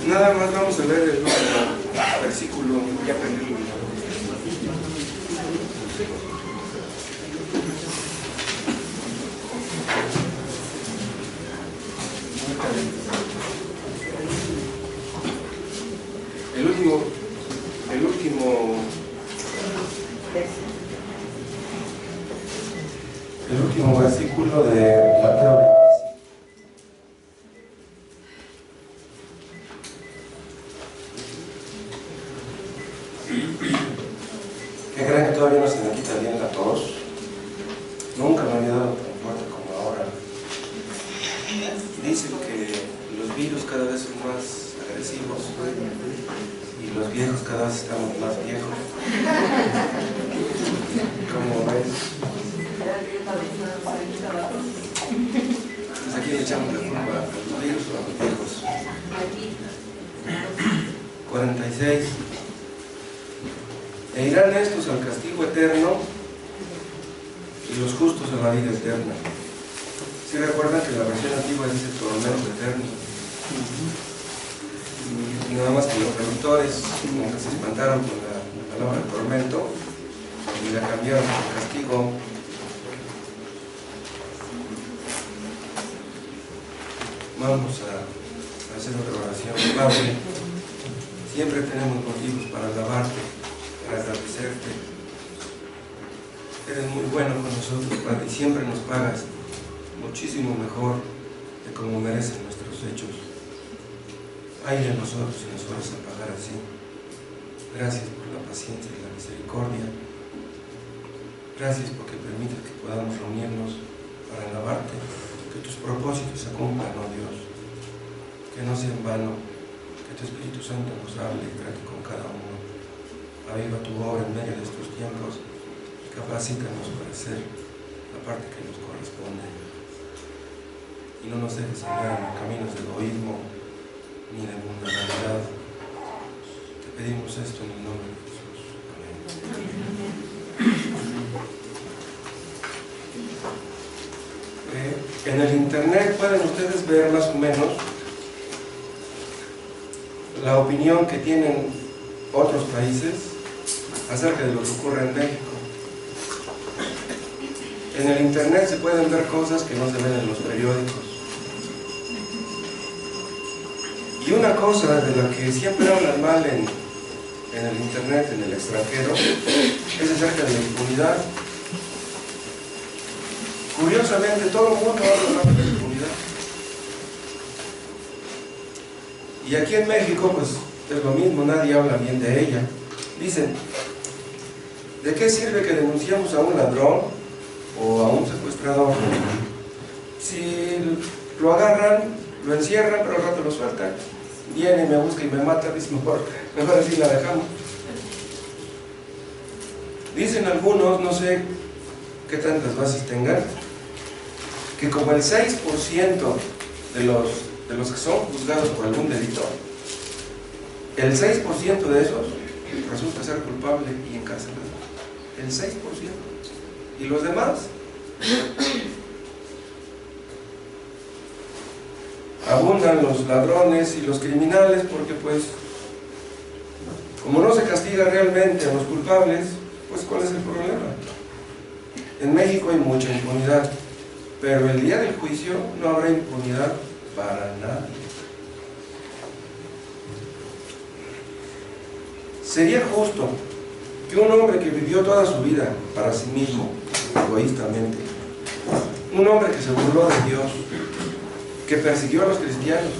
Nada más vamos a ver el último versículo. Ya aprendí el último. El último versículo de Mateo 25. ¿Qué creen que todavía no se me quita bien la tos? Nunca me había dado tan fuerte como ahora. Dicen que los virus cada vez son más agresivos y los viejos cada vez estamos más viejos. ¿Cómo ves? Pues aquí le echamos la culpa a los virus o a los viejos. 46. E irán estos al castigo eterno y los justos a la vida eterna. ¿Sí recuerdan que la versión antigua dice tormento eterno? Y nada más que los traductores como que se espantaron con la palabra tormento y la cambiaron por castigo. Vamos a hacer otra oración. Padre, siempre tenemos motivos para alabarte, para agradecerte. Eres muy bueno con nosotros, Padre, y siempre nos pagas muchísimo mejor de como merecen nuestros hechos. Ay de nosotros si nos fueras a pagar así. Gracias por la paciencia y la misericordia. Gracias porque permites que podamos reunirnos para alabarte, que tus propósitos se cumplan, oh Dios, que no sea en vano, que tu Espíritu Santo nos hable y trate con cada uno. Aviva tu obra en medio de estos tiempos, capacítanos para hacer la parte que nos corresponde y no nos dejes andar en caminos de egoísmo ni de mundanalidad. Te pedimos esto en el nombre de Jesús. Amén. En el internet pueden ustedes ver más o menos la opinión que tienen otros países acerca de lo que ocurre en México. En el internet se pueden ver cosas que no se ven en los periódicos. Y una cosa de la que siempre hablan mal en el internet, en el extranjero, es acerca de la impunidad. Curiosamente, todo el mundo habla mal de la impunidad. Y aquí en México, pues, es lo mismo, nadie habla bien de ella. Dicen, ¿de qué sirve que denunciamos a un ladrón o a un secuestrador? Si lo agarran, lo encierran, pero al rato lo sueltan. Viene y me busca y me mata, dice, mejor así la dejamos. Dicen algunos, no sé qué tantas bases tengan, que como el 6% de los que son juzgados por algún delito, el 6% de esos resulta ser culpable y encarcelado. El 6%. ¿Y los demás? Abundan los ladrones y los criminales porque, pues, como no se castiga realmente a los culpables, pues ¿cuál es el problema? En México hay mucha impunidad, pero el día del juicio no habrá impunidad para nadie. Sería justo que un hombre que vivió toda su vida para sí mismo, egoístamente, un hombre que se burló de Dios, que persiguió a los cristianos,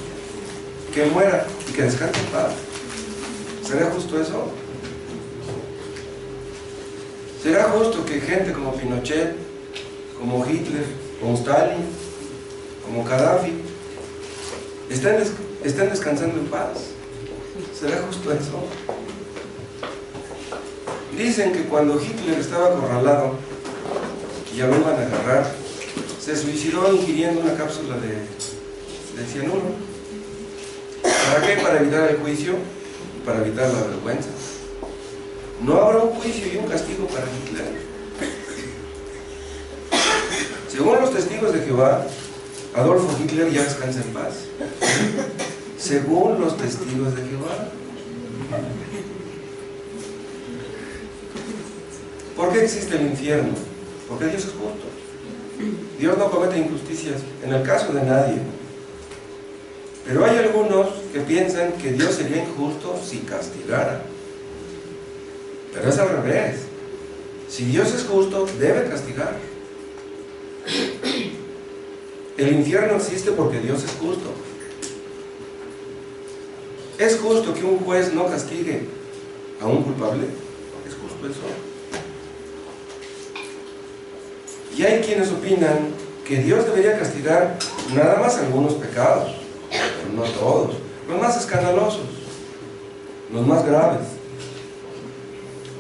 que muera y que descanse en paz, ¿sería justo eso? ¿Será justo que gente como Pinochet, como Hitler, como Stalin, como Gaddafi estén descansando en paz? ¿Será justo eso? Dicen que cuando Hitler estaba acorralado y ya lo iban a agarrar, se suicidó ingiriendo una cápsula de cianuro. ¿Para qué? Para evitar el juicio y para evitar la vergüenza. No habrá un juicio y un castigo para Hitler. Según los testigos de Jehová, Adolfo Hitler ya descansa en paz. según los testigos de Jehová. ¿Por qué existe el infierno? Porque Dios es justo. Dios no comete injusticias en el caso de nadie. Pero hay algunos que piensan que Dios sería injusto si castigara. Pero es al revés. Si Dios es justo, debe castigar. El infierno existe porque Dios es justo. ¿Es justo que un juez no castigue a un culpable? ¿Es justo eso? Y hay quienes opinan que Dios debería castigar nada más algunos pecados, pero no todos, los más escandalosos, los más graves.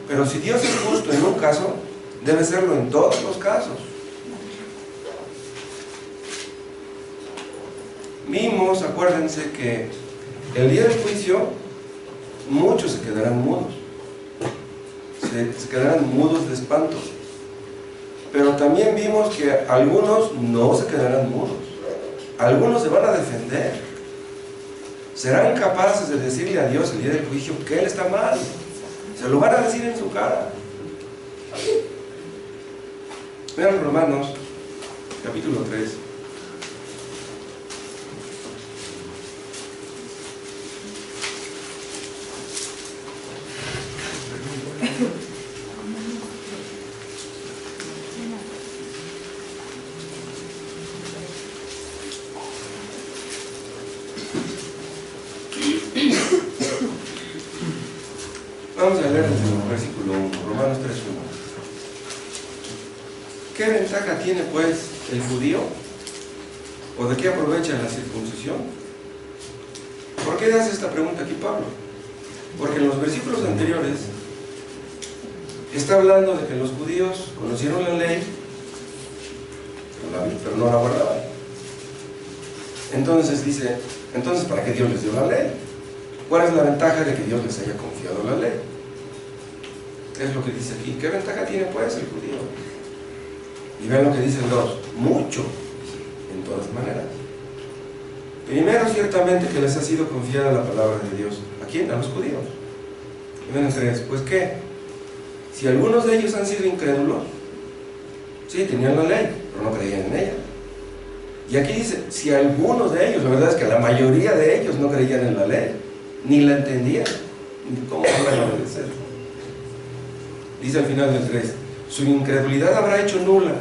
Pero si Dios es justo en un caso, debe serlo en todos los casos. Vimos, acuérdense, que el día del juicio muchos se quedarán mudos, se quedarán mudos de espanto. Pero también vimos que algunos no se quedarán mudos, algunos se van a defender, serán capaces de decirle a Dios el día del juicio que Él está mal, se lo van a decir en su cara. Vean Romanos capítulo 3. Vamos a leer desde el versículo 1, Romanos 3:1. ¿Qué ventaja tiene pues el judío? ¿O de qué aprovecha la circuncisión? ¿Por qué hace esta pregunta aquí Pablo? Porque en los versículos anteriores está hablando de que los judíos conocieron la ley, pero no la guardaban. Entonces dice, ¿para qué Dios les dio la ley? ¿Cuál es la ventaja de que Dios les haya confiado la ley? Es lo que dice aquí. ¿Qué ventaja tiene pues el judío? Y vean lo que dice el 2. Mucho, en todas maneras. Primero, ciertamente que les ha sido confiada la palabra de Dios. ¿A quién? A los judíos. Y ven el 3. Pues ¿qué? Si algunos de ellos han sido incrédulos, sí, tenían la ley, pero no creían en ella. Y aquí dice, si algunos de ellos, la verdad es que la mayoría de ellos no creían en la ley, ni la entendían, ¿cómo van a obedecer? Dice al final del 3, su incredulidad habrá hecho nula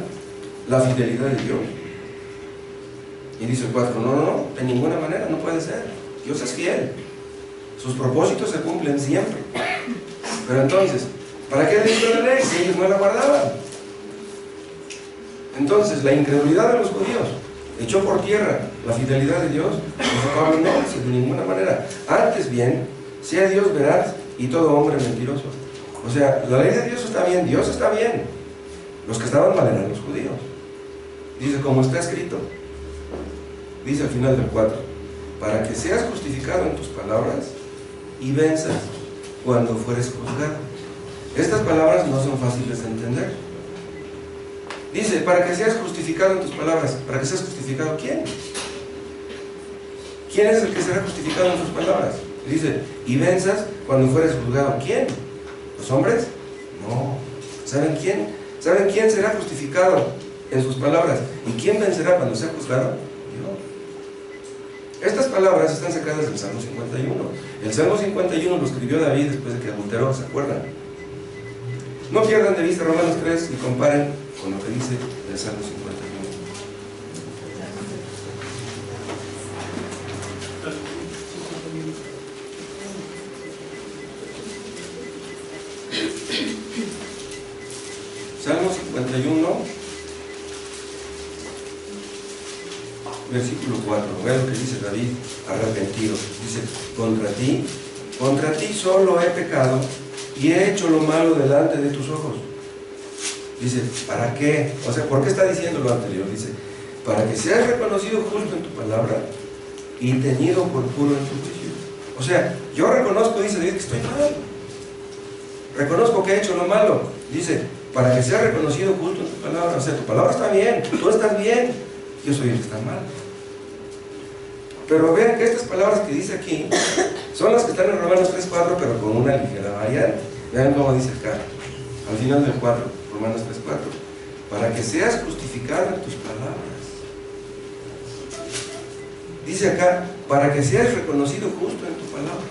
la fidelidad de Dios. Y dice el 4, no, de ninguna manera, no puede ser. Dios es fiel, sus propósitos se cumplen siempre. Pero entonces, ¿para qué les dio la ley si ellos no la guardaban? Entonces, la incredulidad de los judíos echó por tierra la fidelidad de Dios. Dice Pablo, no, de ninguna manera. Antes bien, sea Dios veraz y todo hombre mentiroso. O sea, la ley de Dios está bien, Dios está bien. Los que estaban mal eran los judíos. Dice, como está escrito, dice al final del 4, para que seas justificado en tus palabras y venzas cuando fueres juzgado. Estas palabras no son fáciles de entender. Dice, para que seas justificado en tus palabras. ¿Para que seas justificado quién? ¿Quién es el que será justificado en sus palabras? Dice, y venzas cuando fueres juzgado. ¿Quién? ¿Los hombres? No. ¿Saben quién? ¿Saben quién será justificado en sus palabras? ¿Y quién vencerá cuando sea juzgado? Dios. Estas palabras están sacadas del Salmo 51. El Salmo 51 lo escribió David después de que adulteró, ¿se acuerdan? No pierdan de vista Romanos 3 y comparen con lo que dice el Salmo 51. Salmo 51, versículo 4. Vean lo que dice David, arrepentido. Dice, contra ti solo he pecado y he hecho lo malo delante de tus ojos. Dice, ¿para qué? O sea, ¿por qué está diciendo lo anterior? Dice, para que seas reconocido justo en tu palabra y tenido por puro en tu juicio. O sea, yo reconozco, dice David, que estoy mal. Reconozco que he hecho lo malo. Dice, para que seas reconocido justo en tu palabra. O sea, tu palabra está bien, tú estás bien, yo soy el que está mal. Pero vean que estas palabras que dice aquí son las que están en Romanos 3:4, pero con una ligera variante. Vean cómo dice acá, al final del 4, Romanos 3:4. Para que seas justificado en tus palabras. Dice acá, para que seas reconocido justo en tu palabra.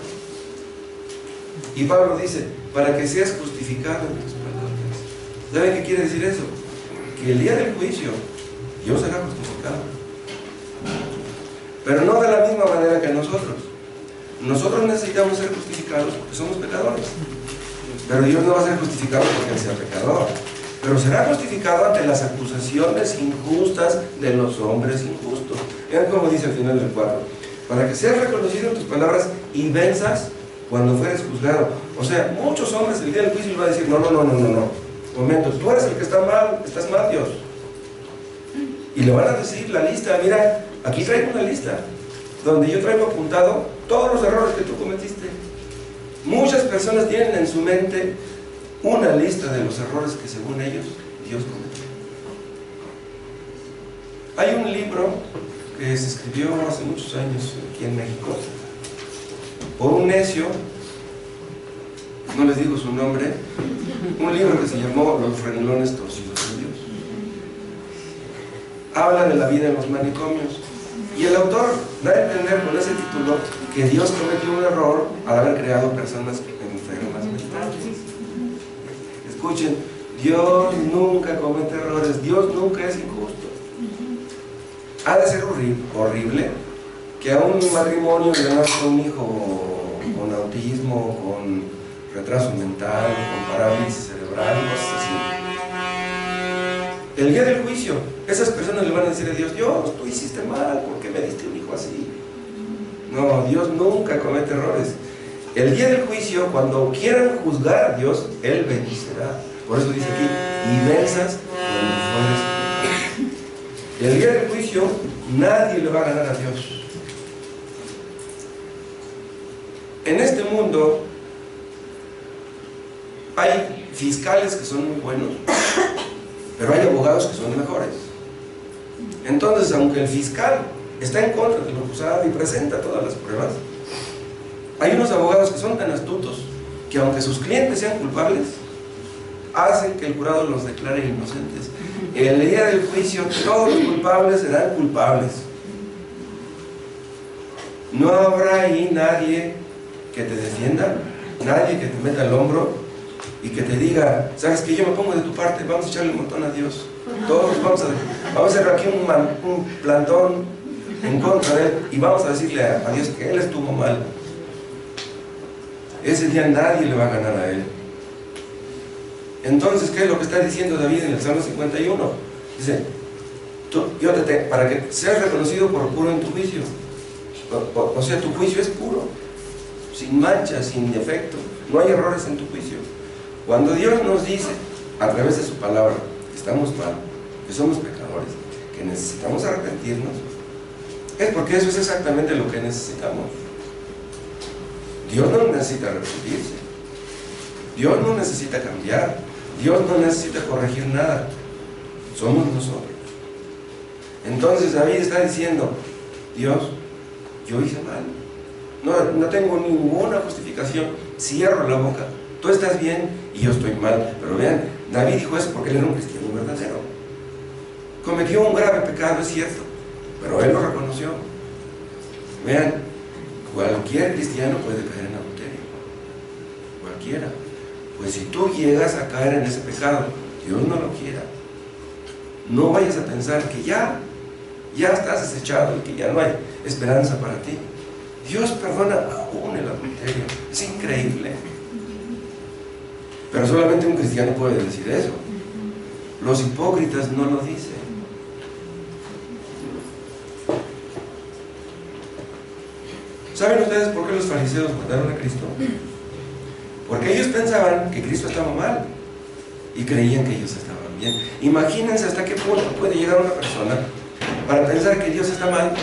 Y Pablo dice, para que seas justificado en tus palabras. ¿Saben qué quiere decir eso? Que el día del juicio, Dios será justificado. Pero no de la misma manera que nosotros. Nosotros necesitamos ser justificados porque somos pecadores. Pero Dios no va a ser justificado porque Él sea pecador. Pero será justificado ante las acusaciones injustas de los hombres injustos. Vean cómo dice al final del 4. Para que seas reconocido en tus palabras y venzas cuando fueres juzgado. O sea, muchos hombres el día del juicio les va a decir, no. Momento, tú eres el que está mal, estás mal, Dios. Y le van a decir la lista, mira, aquí traigo una lista, donde yo traigo apuntado todos los errores que tú cometiste. Muchas personas tienen en su mente una lista de los errores que según ellos Dios cometió. Hay un libro que se escribió hace muchos años aquí en México por un necio, no les digo su nombre, un libro que se llamó Los renglones torcidos de Dios. Habla de la vida en los manicomios y el autor da a entender con ese título que Dios cometió un error al haber creado personas enfermas mentales. Escuchen, Dios nunca comete errores, Dios nunca es injusto. Ha de ser horrible que a un matrimonio le nazca un hijo con autismo, con retraso mental, con parálisis cerebral, cosas así. El día del juicio, esas personas le van a decir a Dios, Dios, tú hiciste mal, ¿por qué me diste un hijo así? No, Dios nunca comete errores. El día del juicio, cuando quieran juzgar a Dios, Él vencerá. Por eso dice aquí, y venzas cuando fueres. El día del juicio, nadie le va a ganar a Dios. En este mundo hay fiscales que son muy buenos, pero hay abogados que son mejores. Entonces, aunque el fiscal está en contra de lo acusado y presenta todas las pruebas, hay unos abogados que son tan astutos que aunque sus clientes sean culpables, hacen que el jurado los declare inocentes. El día del juicio todos los culpables serán culpables. No habrá ahí nadie que te defienda, nadie que te meta el hombro y que te diga, sabes que yo me pongo de tu parte, vamos a echarle un montón a Dios. Todos vamos a hacer aquí un plantón en contra de Él y vamos a decirle a Dios que Él estuvo mal. Ese día nadie le va a ganar a Él. Entonces, ¿qué es lo que está diciendo David en el Salmo 51? Dice, para que seas reconocido por puro en tu juicio. O sea, tu juicio es puro, sin mancha, sin defecto, no hay errores en tu juicio. Cuando Dios nos dice, a través de su palabra, que estamos mal, que somos pecadores, que necesitamos arrepentirnos, es porque eso es exactamente lo que necesitamos. Dios no necesita arrepentirse, Dios no necesita cambiar, Dios no necesita corregir nada, somos nosotros. Entonces David está diciendo, Dios, yo hice mal, no tengo ninguna justificación, cierro la boca, tú estás bien y yo estoy mal. Pero vean, David dijo eso porque él era un cristiano verdadero, cometió un grave pecado, es cierto, pero él lo reconoció. Vean, cualquier cristiano puede caer en adulterio, cualquiera. Pues si tú llegas a caer en ese pecado, Dios no lo quiera. No vayas a pensar que ya estás desechado y que ya no hay esperanza para ti. Dios perdona aún el adulterio, es increíble. Pero solamente un cristiano puede decir eso. Los hipócritas no lo dicen. ¿Saben ustedes por qué los fariseos mataron a Cristo? Porque ellos pensaban que Cristo estaba mal y creían que ellos estaban bien. Imagínense hasta qué punto puede llegar una persona para pensar que Dios está mal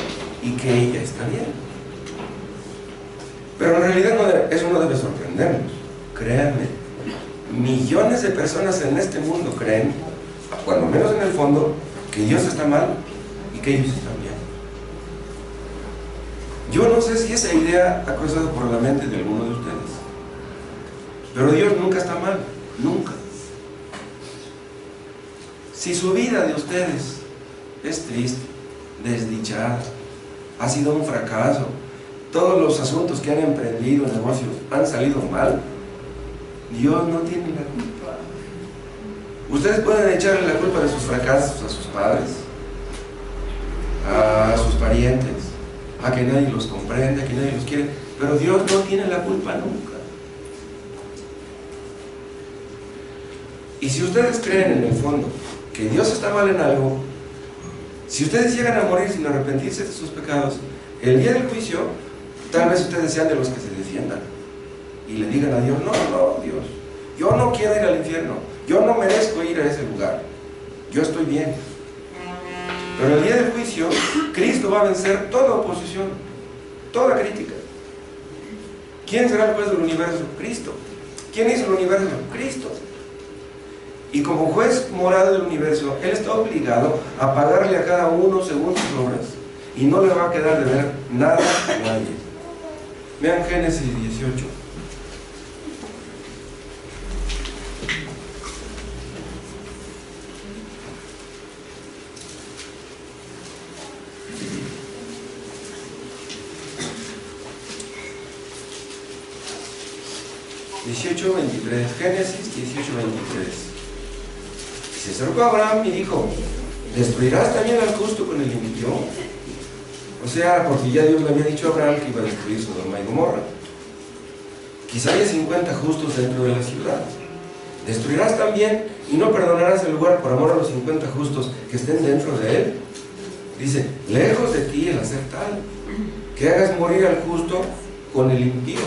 y que ella está bien. Pero en realidad eso no debe sorprendernos. Créanme, millones de personas en este mundo creen, cuando menos en el fondo, que Dios está mal y que ellos están bien. Yo no sé si esa idea ha cruzado por la mente de alguno de ustedes, pero Dios nunca está mal, nunca. Si su vida de ustedes es triste, desdichada, ha sido un fracaso, todos los asuntos que han emprendido, negocios, han salido mal, Dios no tiene la culpa. Ustedes pueden echarle la culpa de sus fracasos a sus padres, a sus parientes, a que nadie los comprende, a que nadie los quiere, pero Dios no tiene la culpa nunca. Y si ustedes creen en el fondo que Dios está mal en algo, si ustedes llegan a morir sin arrepentirse de sus pecados, el día del juicio, tal vez ustedes sean de los que se defiendan y le digan a Dios: no, Dios, yo no quiero ir al infierno, yo no merezco ir a ese lugar, yo estoy bien. Pero el día del juicio, Cristo va a vencer toda oposición, toda crítica. ¿Quién será el juez del universo? Cristo. ¿Quién hizo el universo? Cristo. Y como juez moral del universo, Él está obligado a pagarle a cada uno según sus obras, y no le va a quedar de ver nada a nadie. Vean Génesis 18. Génesis 18:23. Se acercó a Abraham y dijo: ¿destruirás también al justo con el impío? O sea, porque ya Dios le había dicho a Abraham que iba a destruir Sodoma y Gomorra. Quizá haya 50 justos dentro de la ciudad. ¿Destruirás también y no perdonarás el lugar por amor a los 50 justos que estén dentro de él? Dice: lejos de ti el hacer tal, que hagas morir al justo con el impío,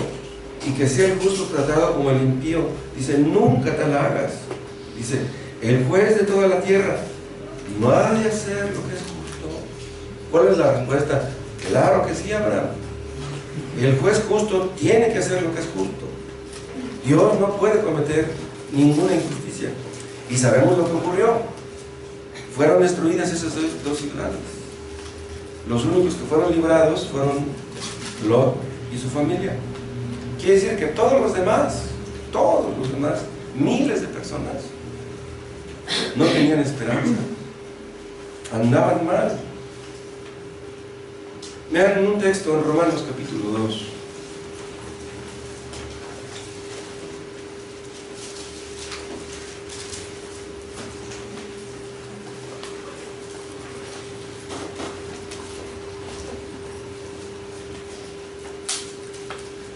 y que sea el justo tratado como el impío. Dice: nunca tal hagas. Dice: el juez de toda la tierra no ha de hacer lo que es justo. ¿Cuál es la respuesta? Claro que sí, Abraham. El juez justo tiene que hacer lo que es justo. Dios no puede cometer ninguna injusticia. Y sabemos lo que ocurrió. Fueron destruidas esas dos ciudades. Los únicos que fueron librados fueron Lot y su familia. Quiere decir que todos los demás, miles de personas, no tenían esperanza, andaban mal. Vean un texto en Romanos capítulo 2.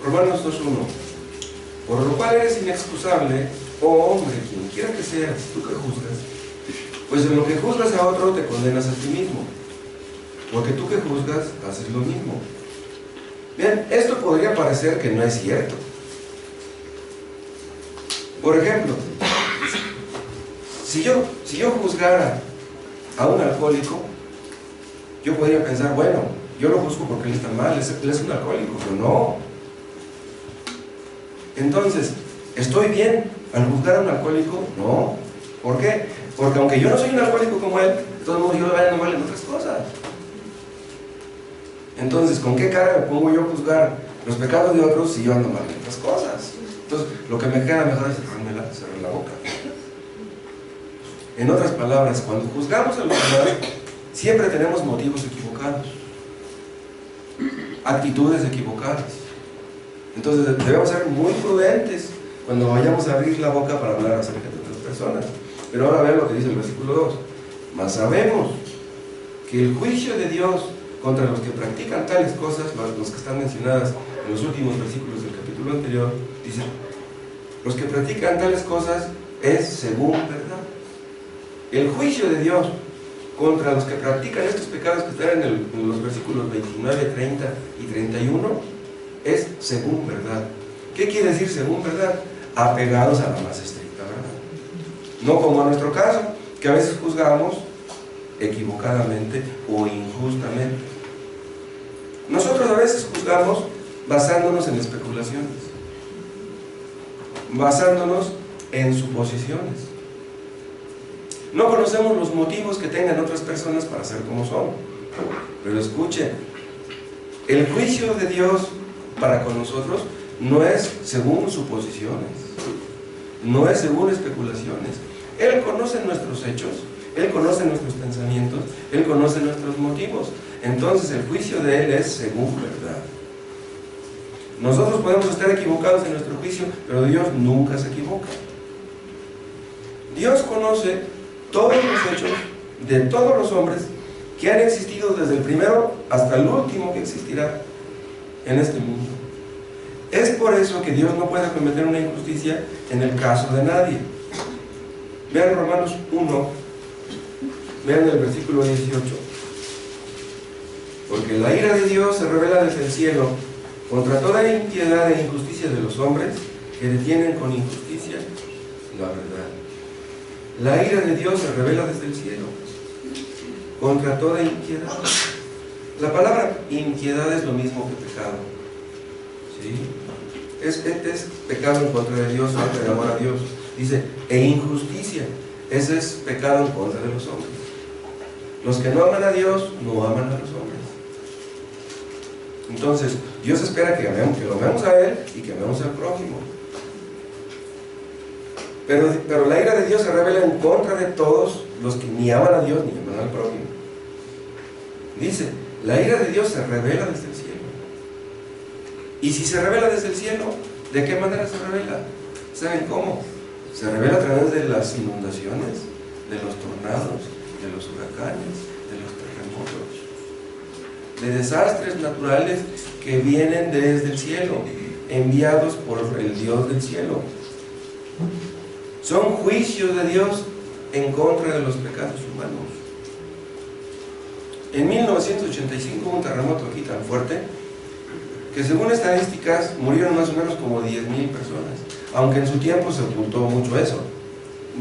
Romanos 2:1. Por lo cual eres inexcusable, oh hombre, quien quiera que seas, tú que juzgas, pues en lo que juzgas a otro te condenas a ti mismo, porque tú que juzgas haces lo mismo. Bien, esto podría parecer que no es cierto. Por ejemplo, si yo juzgara a un alcohólico, yo podría pensar: bueno, yo lo juzgo porque él está mal, él es un alcohólico. Pero no. Entonces, ¿estoy bien al juzgar a un alcohólico? No. ¿Por qué? Porque aunque yo no soy un alcohólico como él, de todos modos yo ando mal en otras cosas. Entonces, ¿con qué cara me pongo yo a juzgar los pecados de otros si yo ando mal en otras cosas? Entonces, lo que me queda mejor es cerrar la boca. En otras palabras, cuando juzgamos a los demás, siempre tenemos motivos equivocados, actitudes equivocadas. Entonces debemos ser muy prudentes cuando vayamos a abrir la boca para hablar acerca de otras personas. Pero ahora vean lo que dice el versículo 2. Mas sabemos que el juicio de Dios contra los que practican tales cosas, los que están mencionadas en los últimos versículos del capítulo anterior, dice: los que practican tales cosas es según verdad. El juicio de Dios contra los que practican estos pecados que están en los versículos 29, 30 y 31 es según verdad. ¿Qué quiere decir según verdad? Apegados a la más estricta verdad. No como en nuestro caso, que a veces juzgamos equivocadamente o injustamente. Nosotros a veces juzgamos basándonos en especulaciones, basándonos en suposiciones. No conocemos los motivos que tengan otras personas para ser como son. Pero escuchen, El juicio de Dios para con nosotros no es según suposiciones, no es según especulaciones. Él conoce nuestros hechos, Él conoce nuestros pensamientos, Él conoce nuestros motivos. Entonces el juicio de Él es según verdad. Nosotros podemos estar equivocados en nuestro juicio, pero Dios nunca se equivoca. Dios conoce todos los hechos de todos los hombres que han existido desde el primero hasta el último que existirá en este mundo. Es por eso que Dios no puede cometer una injusticia en el caso de nadie. Vean Romanos 1, vean el versículo 18. Porque la ira de Dios se revela desde el cielo contra toda impiedad e injusticia de los hombres que detienen con injusticia la verdad. La ira de Dios se revela desde el cielo contra toda impiedad. La palabra impiedad es lo mismo que pecado, ¿sí? Es pecado en contra de Dios, falta de amor a Dios. Dice, e injusticia, ese es pecado en contra de los hombres. Los que no aman a Dios, no aman a los hombres. Entonces, Dios espera que lo amemos a Él y que amemos al prójimo. Pero la ira de Dios se revela en contra de todos los que ni aman a Dios ni aman al prójimo. Dice, la ira de Dios se revela desde el cielo. Y si se revela desde el cielo, ¿de qué manera se revela? ¿Saben cómo? Se revela a través de las inundaciones, de los tornados, de los huracanes, de los terremotos, de desastres naturales que vienen desde el cielo, enviados por el Dios del cielo. Son juicios de Dios en contra de los pecados humanos. En 1985 hubo un terremoto aquí tan fuerte que, según estadísticas, murieron más o menos como 10,000 personas, aunque en su tiempo se ocultó mucho eso.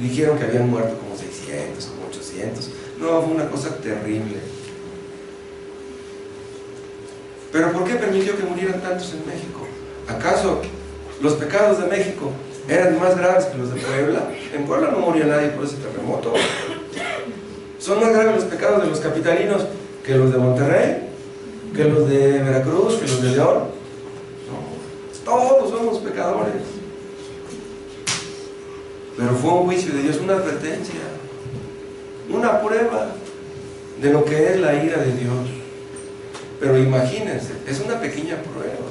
Dijeron que habían muerto como 600, como 800. No, fue una cosa terrible. ¿Pero por qué permitió que murieran tantos en México? ¿Acaso los pecados de México eran más graves que los de Puebla? En Puebla no murió nadie por ese terremoto. ¿Son más graves los pecados de los capitalinos que los de Monterrey? ¿Que los de Veracruz? ¿Que los de León? No, todos somos pecadores. Pero fue un juicio de Dios, una advertencia, una prueba de lo que es la ira de Dios. Pero imagínense, es una pequeña prueba.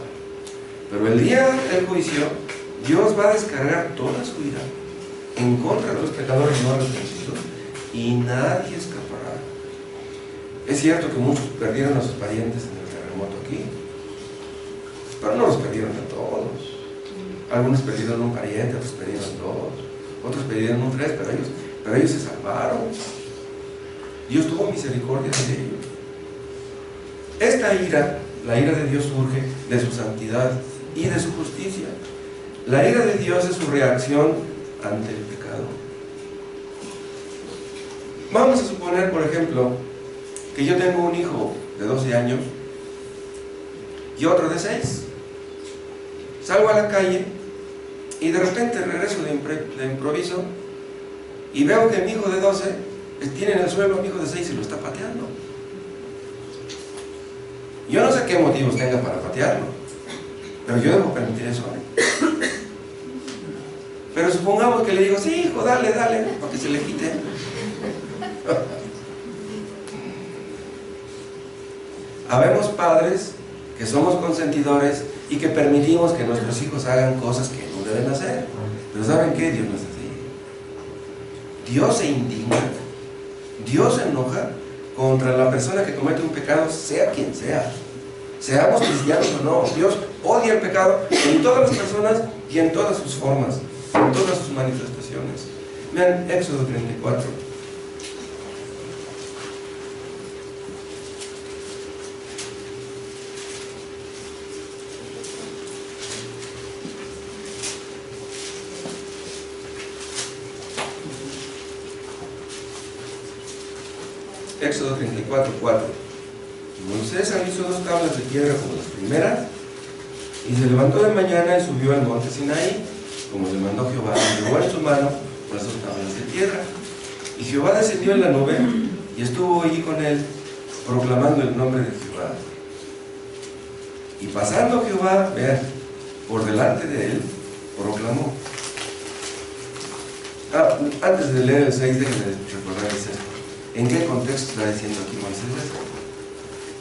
Pero el día del juicio, Dios va a descargar toda su ira en contra de los pecadores no arrepentidos y nadie escapará. Es cierto que muchos perdieron a sus parientes en el terremoto aquí, pero no los perdieron a todos. Algunos perdieron un pariente, otros perdieron dos, otros perdieron un tres, pero ellos se salvaron. Dios tuvo misericordia de ellos. Esta ira, la ira de Dios, surge de su santidad y de su justicia. La ira de Dios es su reacción ante el pecado. Vamos a suponer, por ejemplo, que yo tengo un hijo de 12 años y otro de 6. Salgo a la calle y de repente regreso de improviso y veo que mi hijo de 12 tiene en el suelo a mi hijo de 6 y lo está pateando. Yo no sé qué motivos tenga para patearlo, pero yo debo permitir eso. Pero supongamos que le digo, sí, hijo, dale, para que se le quite. Habemos padres que somos consentidores y que permitimos que nuestros hijos hagan cosas que no deben hacer. Pero ¿saben qué? Dios no es así. Dios se indigna, Dios se enoja contra la persona que comete un pecado, sea quien sea. Seamos cristianos o no, Dios odia el pecado en todas las personas y en todas sus formas, en todas sus manifestaciones. Vean Éxodo 34. Éxodo 34, 4. Moisés hizo 2 tablas de piedra como las primeras, y se levantó de mañana y subió al monte Sinaí, como le mandó Jehová, y llevó en su mano las 2 tablas de piedra. Y Jehová descendió en la nube y estuvo allí con él, proclamando el nombre de Jehová. Y pasando Jehová, vean, por delante de él, proclamó. Antes de leer el 6, déjenme recordar esto. ¿En qué contexto está diciendo aquí Moisés esto?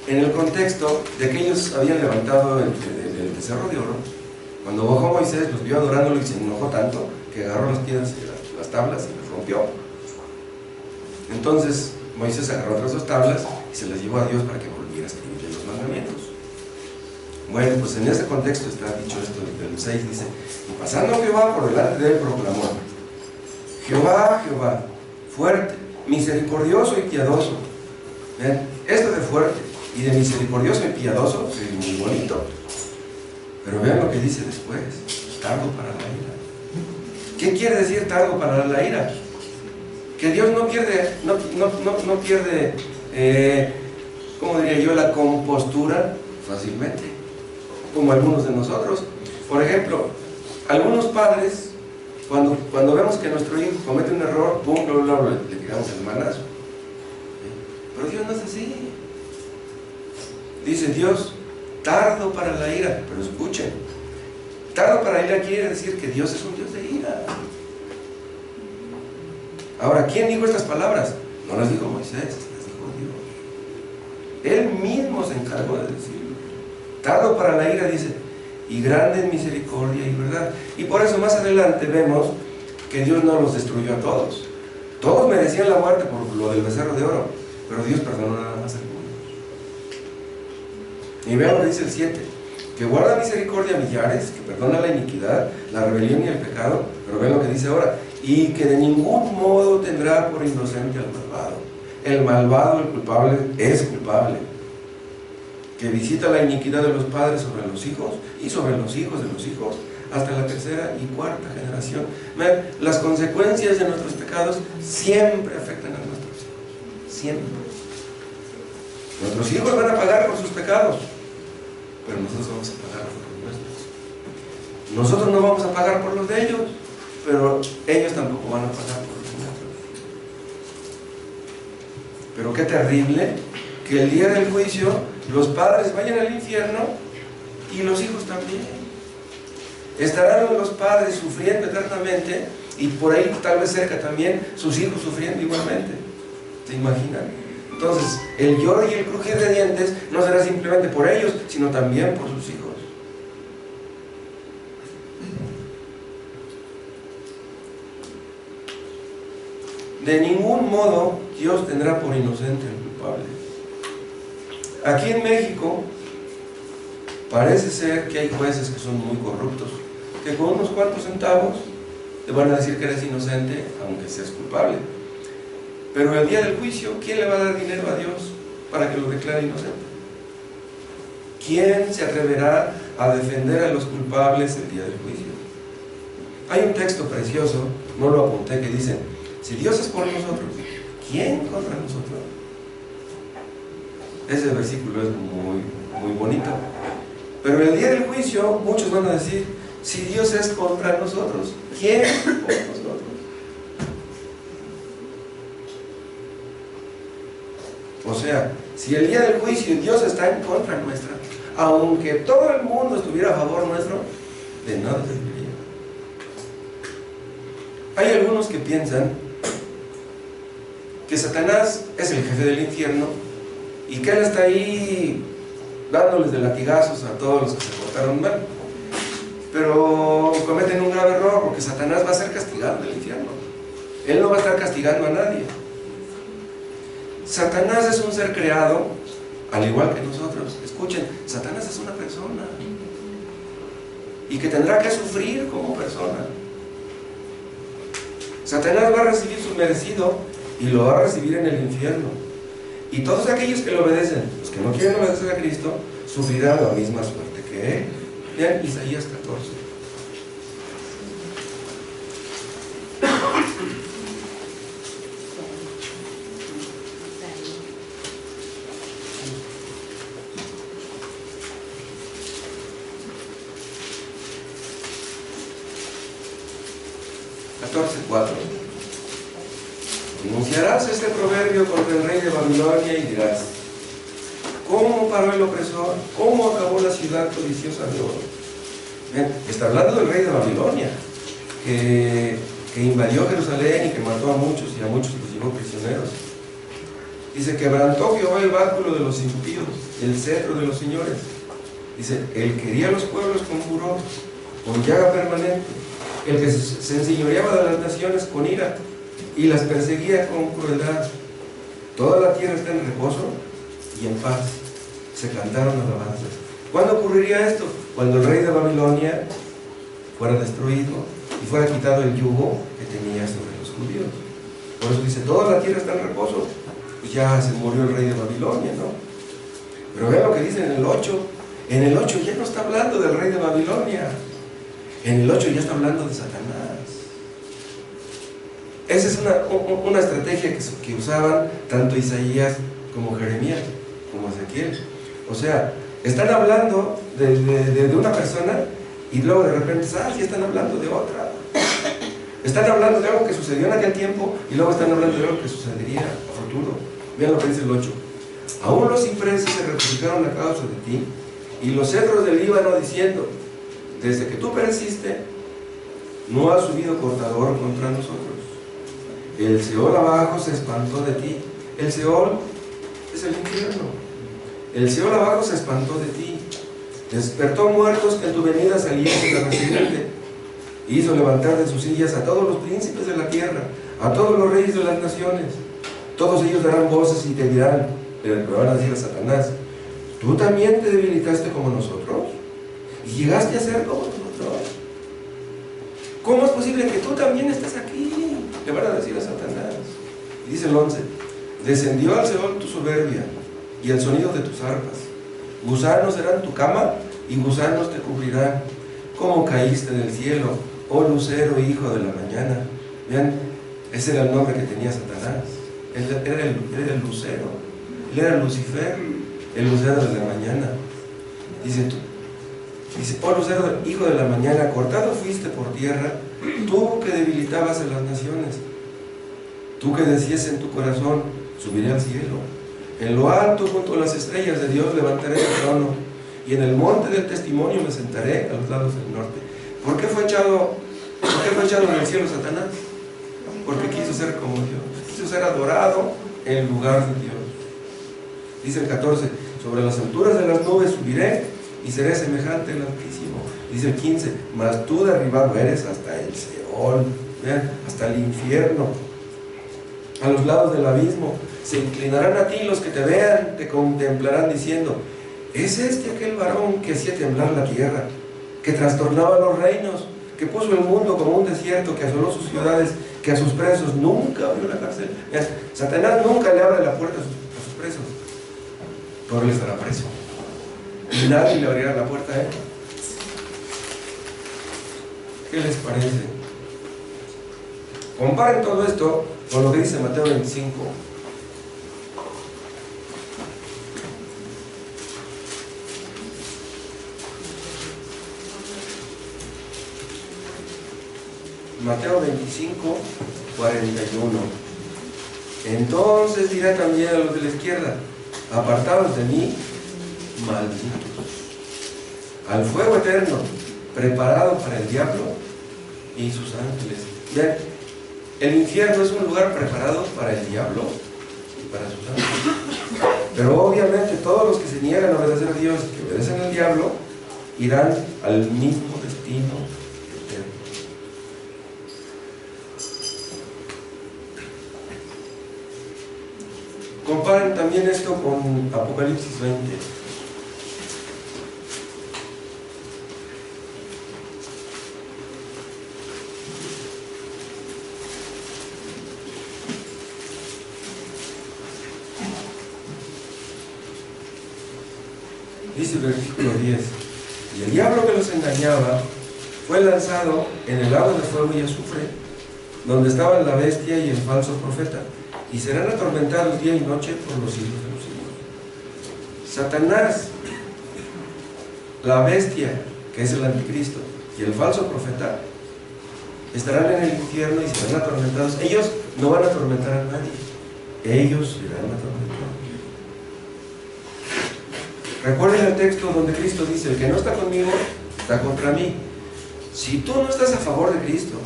En el contexto de que ellos habían levantado el becerro de oro. Cuando bajó Moisés, los vio adorándolo y se enojó tanto que agarró las piedras y las tablas y las rompió. Entonces Moisés agarró otras 2 tablas y se las llevó a Dios para que volviera a escribirle los mandamientos. Bueno, pues en ese contexto está dicho esto del 6, dice: y pasando Jehová por delante de él, proclamó: Jehová, Jehová, fuerte, misericordioso y piadoso. ¿Ven? Esto de fuerte y de misericordioso y piadoso es muy bonito, pero vean lo que dice después: tardo para la ira. ¿Qué quiere decir tardo para la ira? Que Dios no pierde, ¿cómo diría yo?, la compostura fácilmente, como algunos de nosotros. Por ejemplo, algunos padres, cuando vemos que nuestro hijo comete un error, pum, le tiramos el manazo. Pero Dios no es así. Dice Dios: tardo para la ira. Pero escuchen, tardo para la ira quiere decir que Dios es un Dios de ira. Ahora, ¿quién dijo estas palabras? No las dijo Moisés, las dijo Dios. Él mismo se encargó de decirlo. Tardo para la ira, dice, y grande en misericordia y verdad. Y por eso más adelante vemos que Dios no los destruyó a todos. Todos merecían la muerte por lo del becerro de oro, pero Dios perdonó nada más a algunos. Y vean lo que dice el 7: que guarda misericordia a millares, que perdona la iniquidad, la rebelión y el pecado. Pero vean lo que dice ahora: y que de ningún modo tendrá por inocente al malvado. El malvado, el culpable, es culpable. Que visita la iniquidad de los padres sobre los hijos y sobre los hijos de los hijos, hasta la 3ª y 4ª generación. Vean, las consecuencias de nuestros pecados siempre afectan a nuestros hijos. Siempre. Nuestros hijos van a pagar por sus pecados, pero nosotros vamos a pagar por los nuestros. Nosotros no vamos a pagar por los de ellos, pero ellos tampoco van a pagar por los nuestros. Pero qué terrible que el día del juicio los padres vayan al infierno y los hijos también. Estarán los padres sufriendo eternamente y por ahí tal vez cerca también sus hijos sufriendo igualmente. ¿Se imaginan? Entonces el lloro y el crujir de dientes no será simplemente por ellos, sino también por sus hijos. De ningún modo Dios tendrá por inocente al culpable. Aquí en México parece ser que hay jueces que son muy corruptos, que con unos cuantos centavos te van a decir que eres inocente aunque seas culpable. Pero el día del juicio, ¿quién le va a dar dinero a Dios para que lo declare inocente? ¿Quién se atreverá a defender a los culpables el día del juicio? Hay un texto precioso, no lo apunté, que dice: si Dios es por nosotros, ¿quién contra nosotros? Ese versículo es muy bonito. Pero el día del juicio muchos van a decir: si Dios es contra nosotros, ¿quién por nosotros? O sea, si el día del juicio Dios está en contra nuestra, aunque todo el mundo estuviera a favor nuestro, de nada serviría. Hay algunos que piensan que Satanás es el jefe del infierno y que él está ahí dándoles de latigazos a todos los que se portaron mal. Pero cometen un grave error, porque Satanás va a ser castigado en el infierno. Él no va a estar castigando a nadie. Satanás es un ser creado al igual que nosotros. Escuchen, Satanás es una persona y que tendrá que sufrir como persona. Satanás va a recibir su merecido y lo va a recibir en el infierno. Y todos aquellos que lo obedecen, los que no quieren obedecer a Cristo, sufrirán la misma suerte que él. Vean Isaías 14. Enunciarás este proverbio contra el rey de Babilonia y dirás: cómo paró el opresor, cómo acabó la ciudad codiciosa de oro. Bien, está hablando del rey de Babilonia, que invadió Jerusalén y que mató a muchos y a muchos los llevó prisioneros. Dice, quebrantó Jehová el báculo de los impíos, el cetro de los señores. Dice, él quería los pueblos con furor, con llaga permanente, el que se enseñoreaba de las naciones con ira y las perseguía con crueldad. Toda la tierra está en reposo y en paz. Se cantaron alabanzas. ¿Cuándo ocurriría esto? Cuando el rey de Babilonia fuera destruido y fuera quitado el yugo que tenía sobre los judíos. Por eso dice, toda la tierra está en reposo. Pues ya se murió el rey de Babilonia, ¿no? Pero vean lo que dice en el 8. En el 8 ya no está hablando del rey de Babilonia. En el 8 ya está hablando de Satanás. Esa es una estrategia que usaban tanto Isaías como Jeremías, como Ezequiel. O sea, están hablando de una persona y luego de repente, sí están hablando de otra. Están hablando de algo que sucedió en aquel tiempo y luego están hablando de algo que sucedería a futuro. Vean lo que dice el 8. Aún los cipreses se regocijaron a causa de ti y los cedros del Líbano diciendo, desde que tú pereciste, no ha subido cortador contra nosotros. El Seol abajo se espantó de ti. El Seol es el infierno. El Seol abajo se espantó de ti. Despertó muertos que en tu venida saliesen a recibirte. Hizo levantar de sus sillas a todos los príncipes de la tierra, a todos los reyes de las naciones. Todos ellos darán voces y te dirán, pero le van a decir a Satanás, ¿tú también te debilitaste como nosotros? ¿Y llegaste a ser como nosotros? ¿Cómo es posible que tú también estés aquí? Le van a decir a Satanás. Y dice el 11, descendió al Seol tu soberbia y el sonido de tus arpas. Gusanos serán tu cama y gusanos te cubrirán. ¿Cómo caíste del cielo, oh lucero, hijo de la mañana? Vean, ese era el nombre que tenía Satanás. Él era el lucero. Él era Lucifer, el lucero de la mañana. Dice, oh lucero, hijo de la mañana, cortado fuiste por tierra, tú que debilitabas a las naciones, tú que decías en tu corazón, subiré al cielo. En lo alto, junto a las estrellas de Dios, levantaré el trono, y en el monte del testimonio me sentaré a los lados del norte. ¿Por qué fue echado en el cielo Satanás? Porque quiso ser como Dios, quiso ser adorado en lugar de Dios. Dice el 14, sobre las alturas de las nubes subiré y seré semejante al Altísimo. Dice el 15, mas tú derribado eres hasta el Seol, vean, hasta el infierno, a los lados del abismo. Se inclinarán a ti los que te vean, te contemplarán diciendo, ¿es este aquel varón que hacía temblar la tierra, que trastornaba los reinos, que puso el mundo como un desierto, que asoló sus ciudades, que a sus presos nunca abrió la cárcel? Satanás nunca le abre la puerta a sus presos, pero él estará preso y nadie le abrirá la puerta a él. ¿Qué les parece? Comparen todo esto con lo que dice Mateo 25. Mateo 25, 41. Entonces dirá también a los de la izquierda, apartados de mí, malditos, al fuego eterno, preparado para el diablo y sus ángeles. Vean, el infierno es un lugar preparado para el diablo y para sus ángeles. Pero obviamente todos los que se niegan a obedecer a Dios y que obedecen al diablo, irán al mismo destino eterno. Comparen también esto con Apocalipsis 20. Dice el versículo 10, y el diablo que los engañaba fue lanzado en el lago de fuego y azufre, donde estaban la bestia y el falso profeta, y serán atormentados día y noche por los siglos de los siglos. Satanás, la bestia, que es el anticristo, y el falso profeta, estarán en el infierno y serán atormentados. Ellos no van a atormentar a nadie, ellos serán atormentados. Recuerden el texto donde Cristo dice: el que no está conmigo está contra mí. Si tú no estás a favor de Cristo,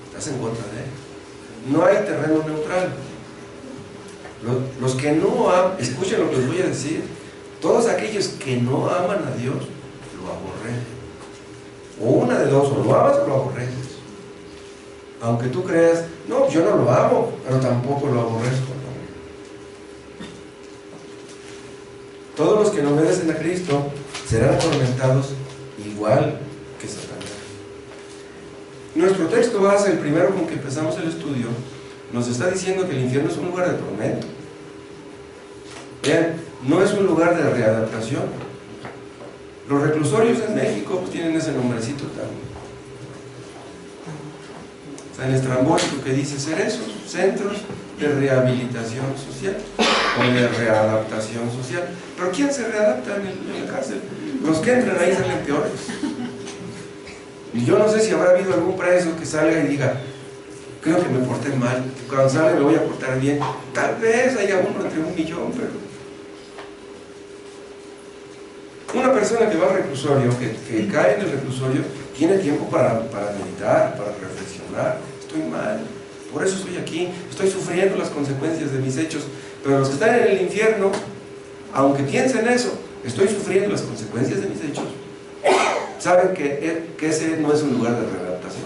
estás en contra de Él. No hay terreno neutral. Los que no aman, escuchen lo que les voy a decir, todos aquellos que no aman a Dios lo aborrecen. O una de dos, o lo amas o lo aborreces. Aunque tú creas, no, yo no lo amo, pero tampoco lo aborrezco. Todos los que no obedecen a Cristo serán atormentados igual que Satanás. Nuestro texto base, el primero con que empezamos el estudio, nos está diciendo que el infierno es un lugar de tormento. Vean, no es un lugar de readaptación. Los reclusorios en México pues tienen ese nombrecito tan estrambótico que dice ser esos centros de rehabilitación social o de readaptación social. Pero ¿quién se readapta en la cárcel? Los que entran ahí salen peores. Y yo no sé si habrá habido algún preso que salga y diga: creo que me porté mal, cuando salga me voy a portar bien. Tal vez haya uno entre 1 millón, pero una persona que va al reclusorio, que cae en el reclusorio, tiene tiempo para meditar, para reflexionar. Estoy mal, por eso estoy aquí, estoy sufriendo las consecuencias de mis hechos. Pero los que están en el infierno, aunque piensen eso, estoy sufriendo las consecuencias de mis hechos, saben que ese no es un lugar de readaptación.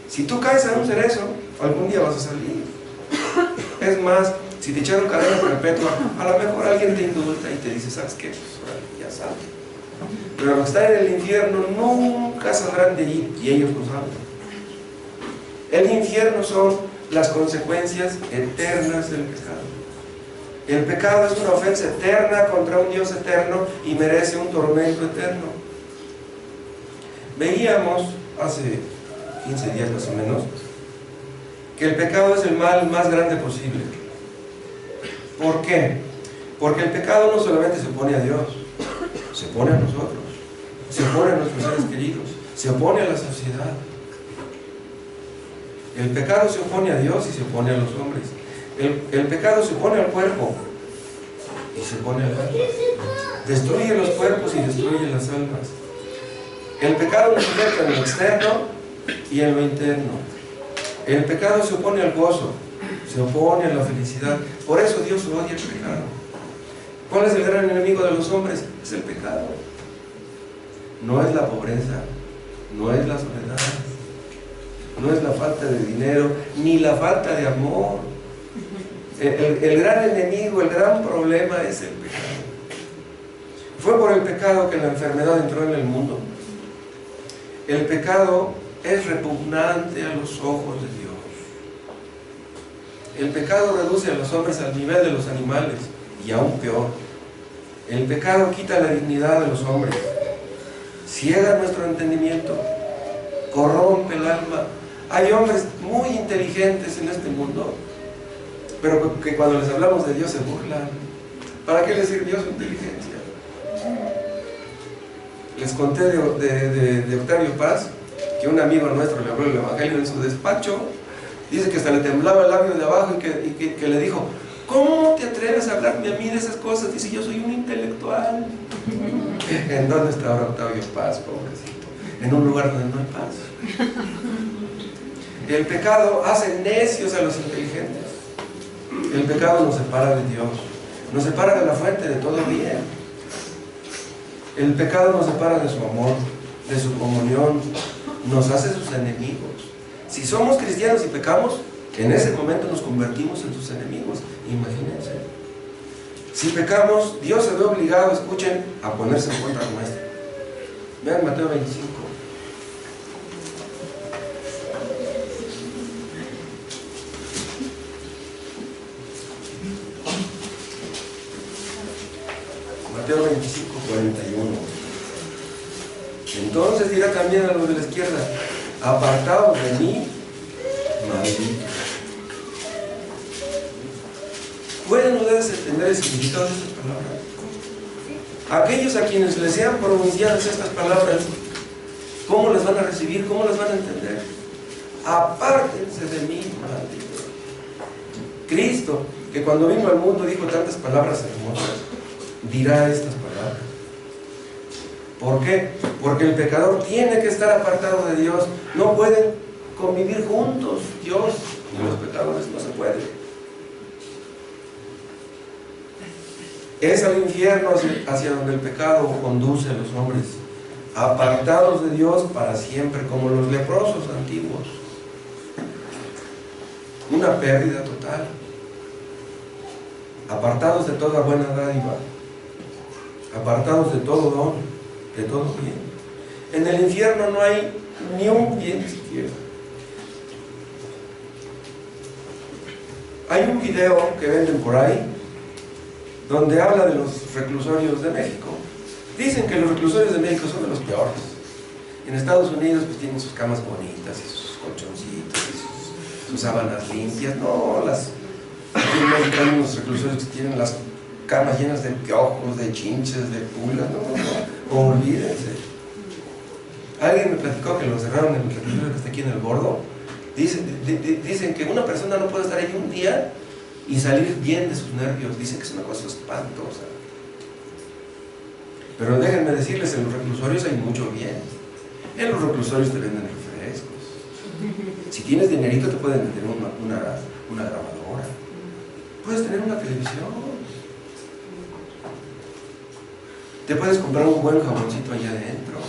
Si tú caes a un cerezo, algún día vas a salir. Es más, si te echaron cadena perpetua, a lo mejor alguien te indulta y te dice: ¿sabes qué? Pues ya sabes. Pero los que están en el infierno nunca saldrán de allí, y ellos lo saben. El infierno son las consecuencias eternas del pecado. El pecado es una ofensa eterna contra un Dios eterno y merece un tormento eterno. Veíamos hace 15 días más o menos que el pecado es el mal más grande posible. ¿Por qué? Porque el pecado no solamente se opone a Dios, se opone a nosotros, se opone a nuestros seres queridos, se opone a la sociedad. El pecado se opone a Dios y se opone a los hombres. El pecado se opone al cuerpo y se opone al alma. Destruye los cuerpos y destruye las almas. El pecado nos afecta en lo externo y en lo interno. El pecado se opone al gozo, se opone a la felicidad. Por eso Dios odia el pecado. ¿Cuál es el gran enemigo de los hombres? Es el pecado. No es la pobreza, no es la soledad, no es la falta de dinero, ni la falta de amor. El gran enemigo, el gran problema es el pecado. Fue por el pecado que la enfermedad entró en el mundo. El pecado es repugnante a los ojos de Dios. El pecado reduce a los hombres al nivel de los animales, y aún peor. El pecado quita la dignidad de los hombres, ciega nuestro entendimiento, corrompe el alma. Hay hombres muy inteligentes en este mundo, pero que cuando les hablamos de Dios se burlan. ¿Para qué les sirvió su inteligencia? Les conté de Octavio Paz, que un amigo nuestro le habló el Evangelio en su despacho. Dice que hasta le temblaba el labio de abajo y que le dijo: ¿cómo te atreves a hablarme a mí de esas cosas? Dice: yo soy un intelectual. ¿En dónde está ahora Octavio Paz, pobrecito? En un lugar donde no hay paz. El pecado hace necios a los inteligentes. El pecado nos separa de Dios, nos separa de la fuente de todo bien. El pecado nos separa de su amor, de su comunión, nos hace sus enemigos. Si somos cristianos y pecamos, en ese momento nos convertimos en sus enemigos. Imagínense. Si pecamos, Dios se ve obligado, escuchen, a ponerse en contra nuestra. Vean Mateo 25. Mateo 25, 41. Entonces dirá también a los de la izquierda: apartados de mí, malditos. ¿Pueden ustedes entender el significado de estas palabras? Aquellos a quienes les sean pronunciadas estas palabras, ¿cómo las van a recibir? ¿Cómo las van a entender? Apártense de mí, malditos. Cristo, que cuando vino al mundo dijo tantas palabras hermosas, dirá estas palabras. ¿Por qué? Porque el pecador tiene que estar apartado de Dios. No pueden convivir juntos Dios y los pecadores, no se puede. Es al infierno hacia donde el pecado conduce a los hombres, apartados de Dios para siempre, como los leprosos antiguos. Una pérdida total. Apartados de toda buena dádiva, apartados de todo don, de todo bien. En el infierno no hay ni un bien siquiera. Hay un video que venden por ahí donde habla de los reclusorios de México. Dicen que los reclusorios de México son de los peores. En Estados Unidos pues tienen sus camas bonitas y sus colchoncitos y sus sábanas limpias. No, aquí en México hay unos reclusorios que tienen las camas llenas de piojos, de chinches, de pulgas. No, olvídense. Alguien me platicó que lo cerraron en el reclusorio que está aquí en el Bordo. Dicen que una persona no puede estar ahí un día y salir bien de sus nervios. Dicen que es una cosa espantosa. Pero déjenme decirles, en los reclusorios hay mucho bien. En los reclusorios te venden refrescos. Si tienes dinerito te pueden vender una grabadora. Puedes tener una televisión. Te puedes comprar un buen jaboncito allá adentro.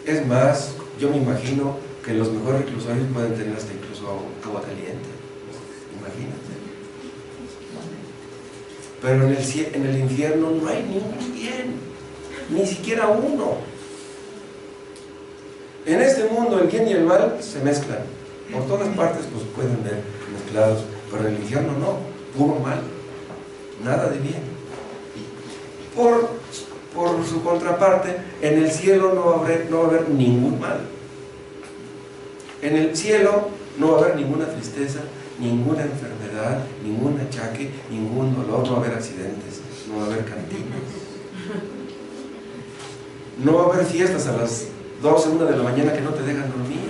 Es más, yo me imagino que los mejores reclusorios pueden tener hasta incluso agua caliente. Imagínate. Pero en el infierno no hay ningún bien, ni siquiera uno. En este mundo el bien y el mal se mezclan. Por todas partes pues pueden ver mezclados, pero en el infierno no, puro mal, nada de bien. Por su contraparte, en el cielo no va a haber ningún mal. En el cielo no va a haber ninguna tristeza, ninguna enfermedad, ningún achaque, ningún dolor, no va a haber accidentes, no va a haber cantinas. No va a haber fiestas a las 12, 1 de la mañana que no te dejan dormir.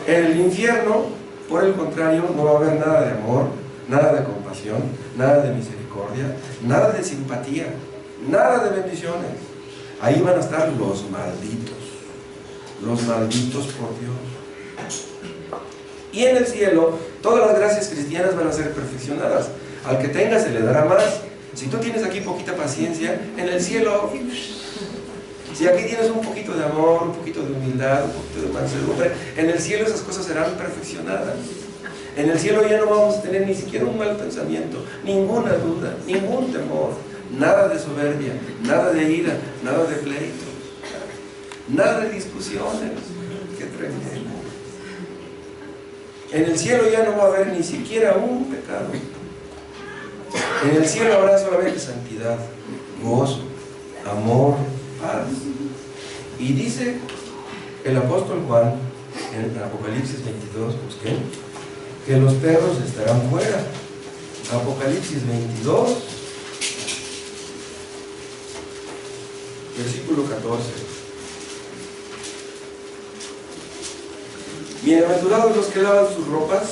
En el infierno, por el contrario, no va a haber nada de amor, nada de compasión, nada de misericordia, nada de simpatía, nada de bendiciones. Ahí van a estar los malditos por Dios. Y en el cielo, todas las gracias cristianas van a ser perfeccionadas. Al que tenga se le dará más. Si tú tienes aquí poquita paciencia, en el cielo, si aquí tienes un poquito de amor, un poquito de humildad, un poquito de mansedumbre, en el cielo esas cosas serán perfeccionadas. En el cielo ya no vamos a tener ni siquiera un mal pensamiento, ninguna duda, ningún temor, nada de soberbia, nada de ira, nada de pleitos, nada de discusiones. Qué tremendo. En el cielo ya no va a haber ni siquiera un pecado. En el cielo habrá solamente santidad, gozo, amor, paz. Y dice el apóstol Juan en Apocalipsis 22, busquen, que los perros estarán fuera. Apocalipsis 22, versículo 14. Bienaventurados los que lavan sus ropas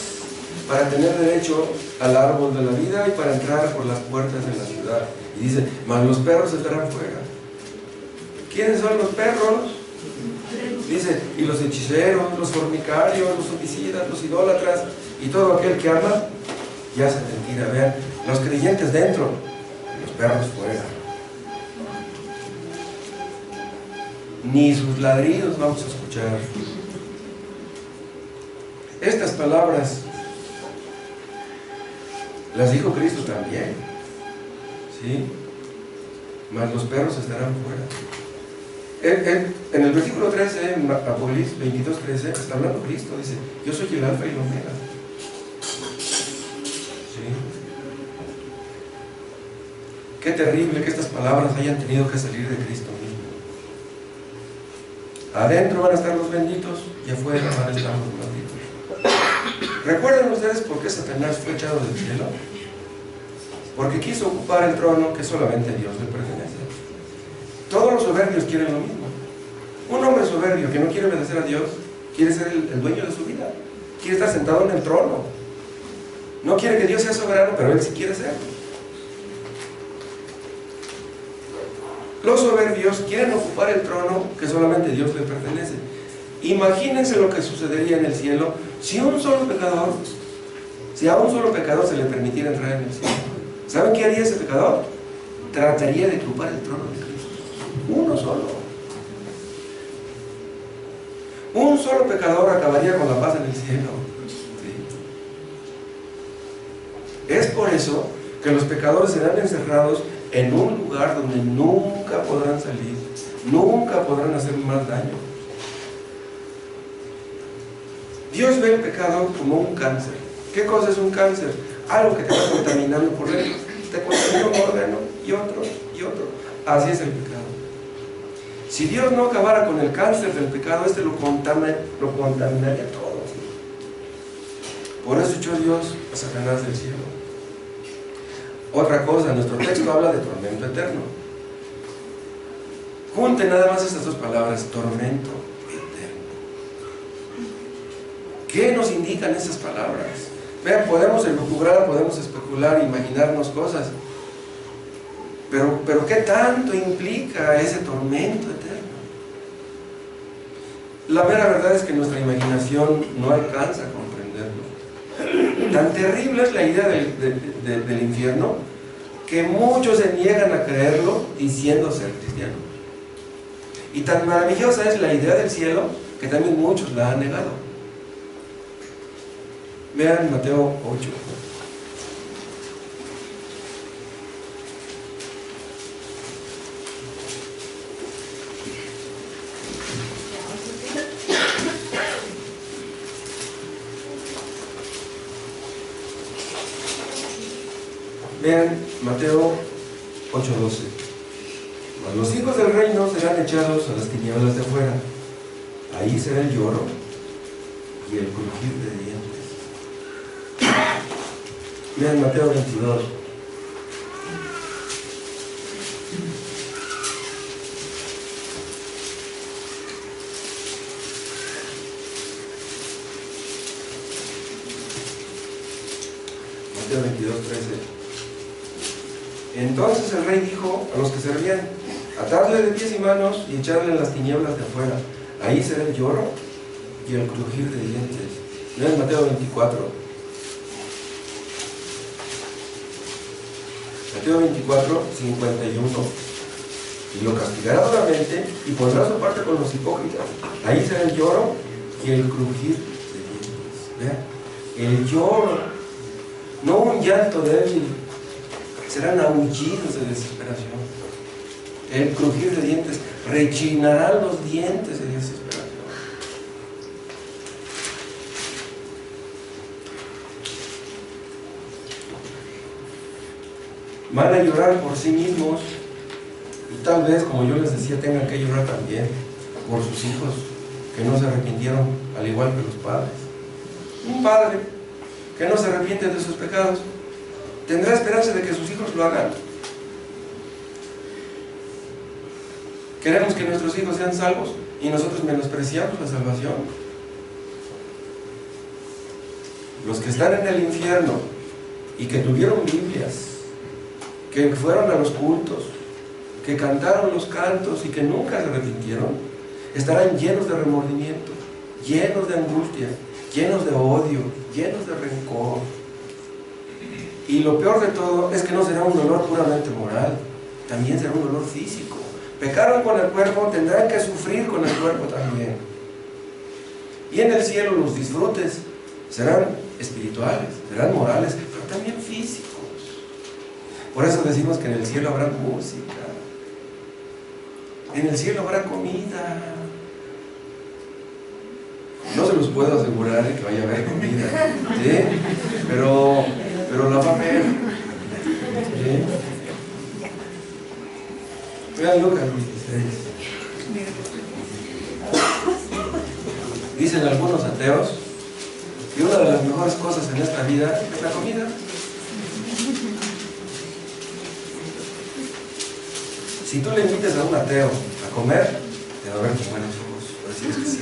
para tener derecho al árbol de la vida y para entrar por las puertas de la ciudad. Y dice, mas los perros estarán fuera. ¿Quiénes son los perros? Dice, y los hechiceros, los fornicarios, los homicidas, los idólatras y todo aquel que ama, ya se mentira. Vean, los creyentes dentro, los perros fuera. Ni sus ladridos vamos a escuchar. Estas palabras las dijo Cristo también, ¿sí? Mas los perros estarán fuera. En el versículo 13, en Apocalipsis 22, 13, está hablando Cristo, dice, yo soy el alfa y el omega. ¿Sí? Qué terrible que estas palabras hayan tenido que salir de Cristo mismo. Adentro van a estar los benditos y afuera van a estar los malditos. ¿Recuerdan ustedes por qué Satanás fue echado del cielo? Porque quiso ocupar el trono que solamente a Dios le pertenece. Todos los soberbios quieren lo mismo. Un hombre soberbio que no quiere obedecer a Dios quiere ser el dueño de su vida, quiere estar sentado en el trono No quiere que Dios sea soberano, pero Él sí quiere serlo. Los soberbios quieren ocupar el trono que solamente a Dios le pertenece. Imagínense lo que sucedería en el cielo si a un solo pecador se le permitiera entrar en el cielo. ¿Saben qué haría ese pecador? Trataría de ocupar el trono de Cristo. Uno solo. Un solo pecador acabaría con la paz en el cielo. ¿Sí? Es por eso que los pecadores serán encerrados en un lugar donde nunca podrán salir, nunca podrán hacer más daño. Dios ve el pecado como un cáncer. ¿Qué cosa es un cáncer? Algo que te va contaminando por dentro. Te contamina un órgano y otro y otro. Así es el pecado. Si Dios no acabara con el cáncer del pecado, este lo contaminaría todo. Por eso echó Dios a Satanás del cielo. Otra cosa, nuestro texto habla de tormento eterno. Junten nada más estas dos palabras, tormento eterno. ¿Qué nos indican esas palabras? Vean, podemos elucubrar, podemos especular, imaginarnos cosas, pero ¿qué tanto implica ese tormento eterno? La mera verdad es que nuestra imaginación no alcanza a comprenderlo. Tan terrible es la idea del infierno que muchos se niegan a creerlo diciendo ser cristianos. Y tan maravillosa es la idea del cielo que también muchos la han negado. Vean Mateo 8. Vean Mateo 8:12. Los hijos del reino serán echados a las tinieblas de afuera. Ahí será el lloro y el crujir de dientes. Vean Mateo 22. Mateo 22:13. Entonces el rey dijo a los que servían: atadle de pies y manos y echarle en las tinieblas de afuera. Ahí será el lloro y el crujir de dientes. Vean Mateo 24. Mateo 24, 51. Y lo castigará duramente y pondrá su parte con los hipócritas. Ahí será el lloro y el crujir de dientes. Vean, el lloro, no un llanto débil, serán aullidos de desesperación. El crujir de dientes, rechinarán los dientes de desesperación. Van a llorar por sí mismos y tal vez, como yo les decía, tengan que llorar también por sus hijos que no se arrepintieron, al igual que los padres. Un padre que no se arrepiente de sus pecados tendrá esperanza de que sus hijos lo hagan. Queremos que nuestros hijos sean salvos y nosotros menospreciamos la salvación. Los que están en el infierno y que tuvieron Biblias, que fueron a los cultos, que cantaron los cantos y que nunca se arrepintieron, estarán llenos de remordimiento, llenos de angustia, llenos de odio, llenos de rencor. Y lo peor de todo es que no será un dolor puramente moral, también será un dolor físico. Pecaron con el cuerpo, tendrán que sufrir con el cuerpo también. Y en el cielo los disfrutes serán espirituales, serán morales, pero también físicos. Por eso decimos que en el cielo habrá música, en el cielo habrá comida. No se los puedo asegurar que vaya a haber comida, ¿sí? Pero la va a haber, ¿sí? Vean Lucas 16. Dicen algunos ateos que una de las mejores cosas en esta vida es la comida. Si tú le invitas a un ateo a comer, te va a ver con buenos ojos. Así es que sí,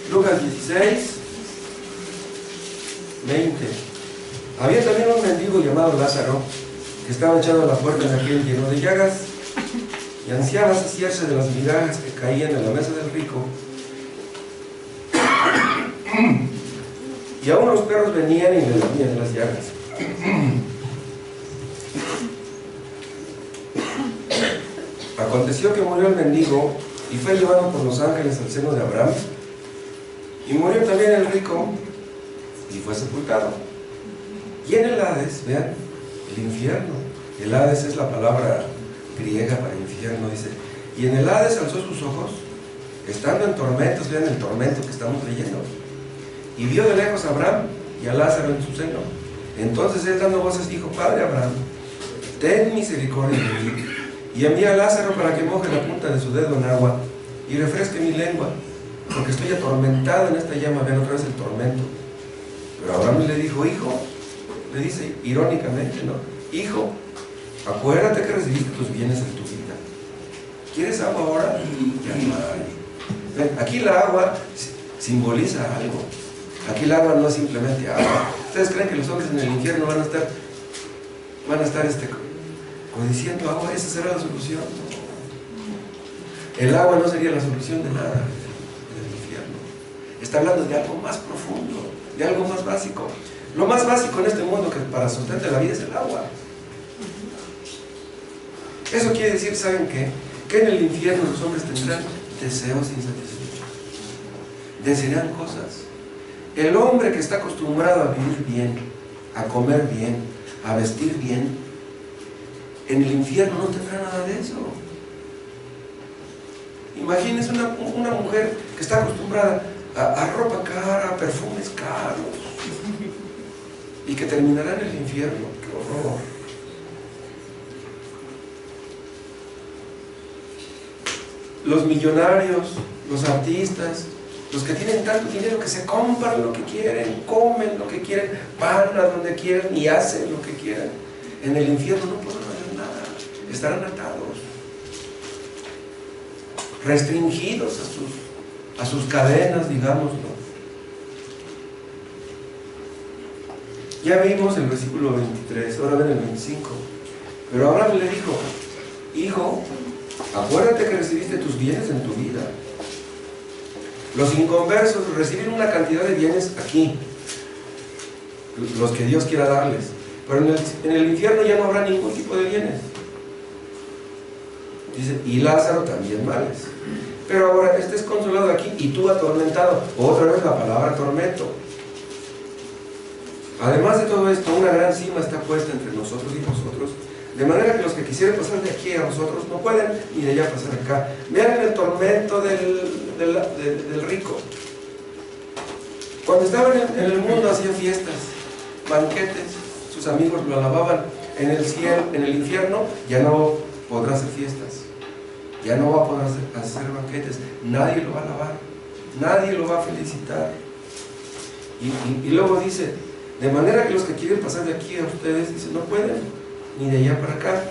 Lucas 16. 20. Había también un mendigo llamado Lázaro, que estaba echado a la puerta de aquel lleno de llagas, y ansiaba saciarse de las migajas que caían en la mesa del rico. Y aún los perros venían y le lamían las llagas. Aconteció que murió el mendigo y fue llevado por los ángeles al seno de Abraham. Y murió también el rico y fue sepultado. Y en el Hades, vean, el infierno. El Hades es la palabra griega para infierno, dice. Y en el Hades alzó sus ojos, estando en tormentos, vean el tormento que estamos leyendo. Y vio de lejos a Abraham y a Lázaro en su seno. Entonces él, dando voces, dijo: Padre Abraham, ten misericordia de mí, y envía a Lázaro para que moje la punta de su dedo en agua y refresque mi lengua, porque estoy atormentado en esta llama. Vean otra vez el tormento. Pero Abraham le dijo: hijo, le dice irónicamente, ¿no? Hijo, acuérdate que recibiste tus bienes en tu vida. ¿Quieres agua ahora? Ya no hay. Ven, aquí la agua simboliza algo. Aquí el agua no es simplemente agua. ¿Ustedes creen que los hombres en el infierno van a estar codiciando agua? ¿Esa será la solución? El agua no sería la solución de nada en el infierno. Está hablando de algo más profundo, de algo más básico. Lo más básico en este mundo que para sustentar la vida es el agua. Eso quiere decir, ¿saben qué? Que en el infierno los hombres tendrán deseos insatisfechos. Desearán cosas. El hombre que está acostumbrado a vivir bien, a comer bien, a vestir bien, en el infierno no tendrá nada de eso. Imagínense una mujer que está acostumbrada a ropa cara, a perfumes caros, y que terminará en el infierno. ¡Qué horror! Los millonarios, los artistas, los que tienen tanto dinero que se compran lo que quieren, comen lo que quieren, van a donde quieren y hacen lo que quieran, en el infierno no podrán hacer nada. Estarán atados, restringidos a sus cadenas, digámoslo. Ya vimos el versículo 23, ahora ven el 25. Pero Abraham le dijo: hijo, acuérdate que recibiste tus bienes en tu vida. Los inconversos reciben una cantidad de bienes aquí, los que Dios quiera darles, pero en el infierno ya no habrá ningún tipo de bienes. Dice: y Lázaro también males. Pero ahora este es consolado aquí y tú atormentado. Otra vez la palabra tormento. Además de todo esto, una gran cima está puesta entre nosotros y vosotros, de manera que los que quisieran pasar de aquí a vosotros no pueden, ni de allá pasar acá. Vean el tormento del rico. Cuando estaba en el mundo hacía fiestas, banquetes, sus amigos lo alababan. En el cielo, en el infierno, ya no podrá hacer fiestas, ya no va a poder hacer banquetes, nadie lo va a alabar, nadie lo va a felicitar. Y luego dice: de manera que los que quieren pasar de aquí a ustedes, dice, no pueden, ni de allá para acá.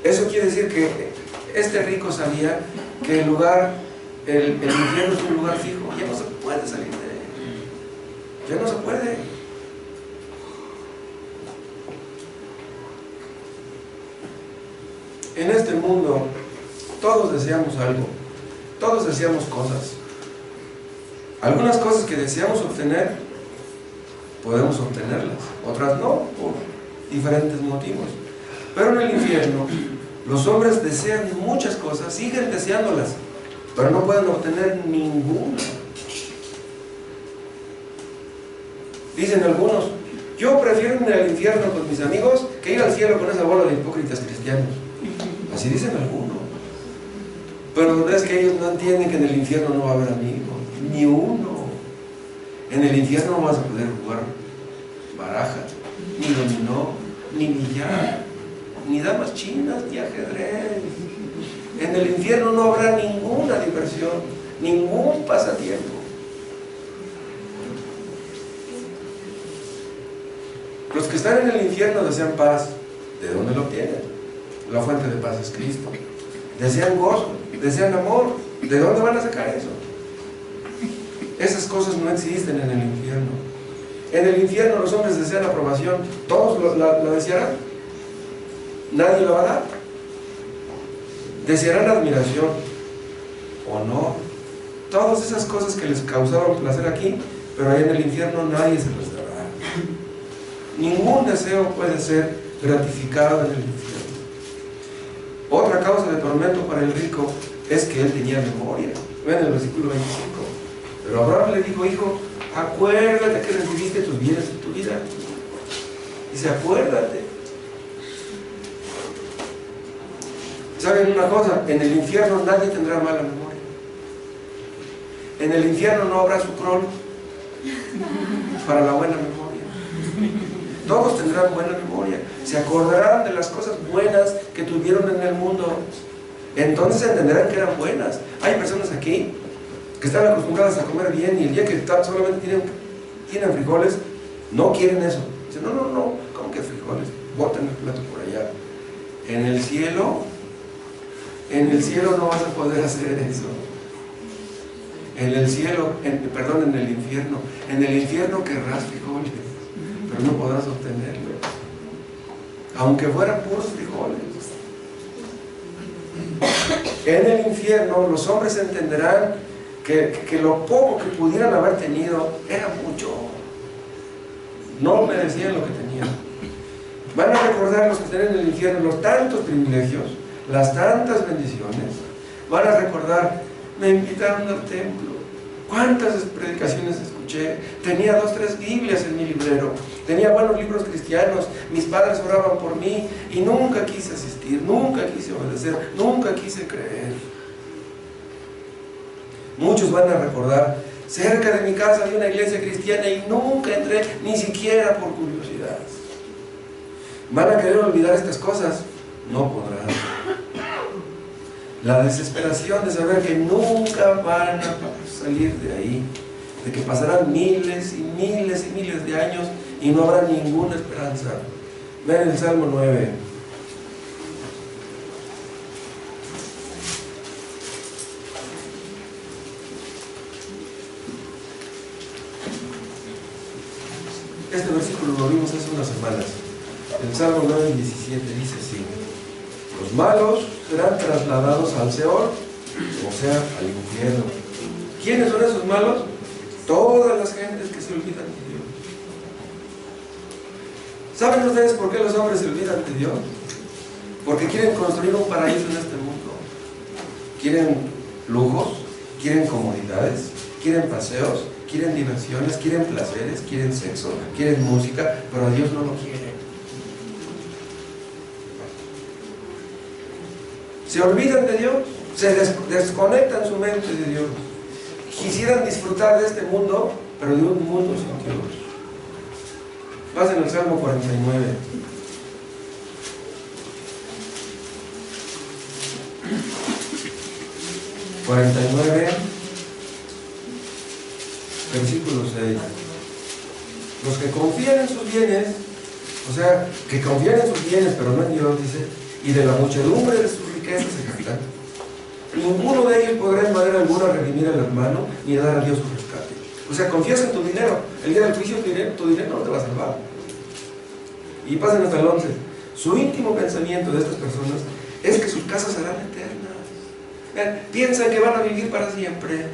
Eso quiere decir que este rico sabía que el infierno es un lugar fijo, ya no se puede salir de él, ya no se puede. En este mundo todos deseamos algo, todos deseamos cosas. Algunas cosas que deseamos obtener podemos obtenerlas, otras no, por diferentes motivos. Pero en el infierno los hombres desean muchas cosas, siguen deseándolas, pero no pueden obtener ninguna. Dicen algunos: yo prefiero ir al infierno con mis amigos que ir al cielo con esa bola de hipócritas cristianos. Así dicen algunos. Pero es que ellos no entienden que en el infierno no va a haber amigos, ni uno. En el infierno no vas a poder jugar baraja, ni dominó, ni billar, ni damas chinas, ni ajedrez. En el infierno no habrá ninguna diversión, ningún pasatiempo. Los que están en el infierno desean paz. ¿De dónde lo obtienen? La fuente de paz es Cristo. Desean gozo, desean amor. ¿De dónde van a sacar eso? Esas cosas no existen en el infierno. En el infierno los hombres desean aprobación. ¿Todos la desearán? ¿Nadie la va a dar? ¿Desearán admiración? ¿Honor? Todas esas cosas que les causaron placer aquí, pero ahí en el infierno nadie se las dará. Ningún deseo puede ser gratificado en el infierno. Otra causa de tormento para el rico es que él tenía memoria. Ven en el versículo 25. Pero Abraham le dijo: hijo, acuérdate que recibiste tus bienes en tu vida. Dice: acuérdate. ¿Saben una cosa? En el infierno nadie tendrá mala memoria. En el infierno no habrá sucrol para la buena memoria. Todos tendrán buena memoria. Se acordarán de las cosas buenas que tuvieron en el mundo. Entonces entenderán que eran buenas. Hay personas aquí que están acostumbradas a comer bien y el día que solamente tienen frijoles, no quieren eso. Dicen: no, ¿cómo que frijoles? Botan el plato por allá. En el cielo no vas a poder hacer eso. En el cielo, en el infierno. En el infierno querrás frijoles, pero no podrás obtenerlos, aunque fueran puros frijoles. En el infierno los hombres entenderán que lo poco que pudieran haber tenido era mucho. No merecían lo que tenían. Van a recordar los que están en el infierno los tantos privilegios, las tantas bendiciones. Van a recordar: me invitaron al templo, cuántas predicaciones escuché, tenía 2 o 3 Biblias en mi librero, tenía buenos libros cristianos, mis padres oraban por mí y nunca quise asistir, nunca quise obedecer, nunca quise creer. Muchos van a recordar: cerca de mi casa había una iglesia cristiana y nunca entré, ni siquiera por curiosidad. Van a querer olvidar estas cosas, no podrán. La desesperación de saber que nunca van a salir de ahí, de que pasarán miles y miles y miles de años y no habrá ninguna esperanza. Ven el Salmo 9. Este versículo lo vimos hace unas semanas. El Salmo 9, 17 dice así: los malos serán trasladados al Seol, o sea, al infierno. ¿Quiénes son esos malos? Todas las gentes que se olvidan de Dios. ¿Saben ustedes por qué los hombres se olvidan de Dios? Porque quieren construir un paraíso en este mundo. Quieren lujos, quieren comodidades, quieren paseos, quieren diversiones, quieren placeres, quieren sexo, quieren música, pero a Dios no lo quieren. Se olvidan de Dios, se desconectan su mente de Dios. Quisieran disfrutar de este mundo, pero de un mundo sin Dios. Vas en el Salmo 49. Versículo 6. Los que confían en sus bienes, o sea, que confían en sus bienes, pero no en Dios, dice, y de la muchedumbre de sus riquezas se jactan, ninguno de ellos podrá en manera alguna redimir al hermano, ni dar a Dios su rescate. O sea, confías en tu dinero, el día del juicio tu dinero no te va a salvar. Y pasen hasta el 11. Su íntimo pensamiento de estas personas es que sus casas serán eternas. Vean, piensan que van a vivir para siempre.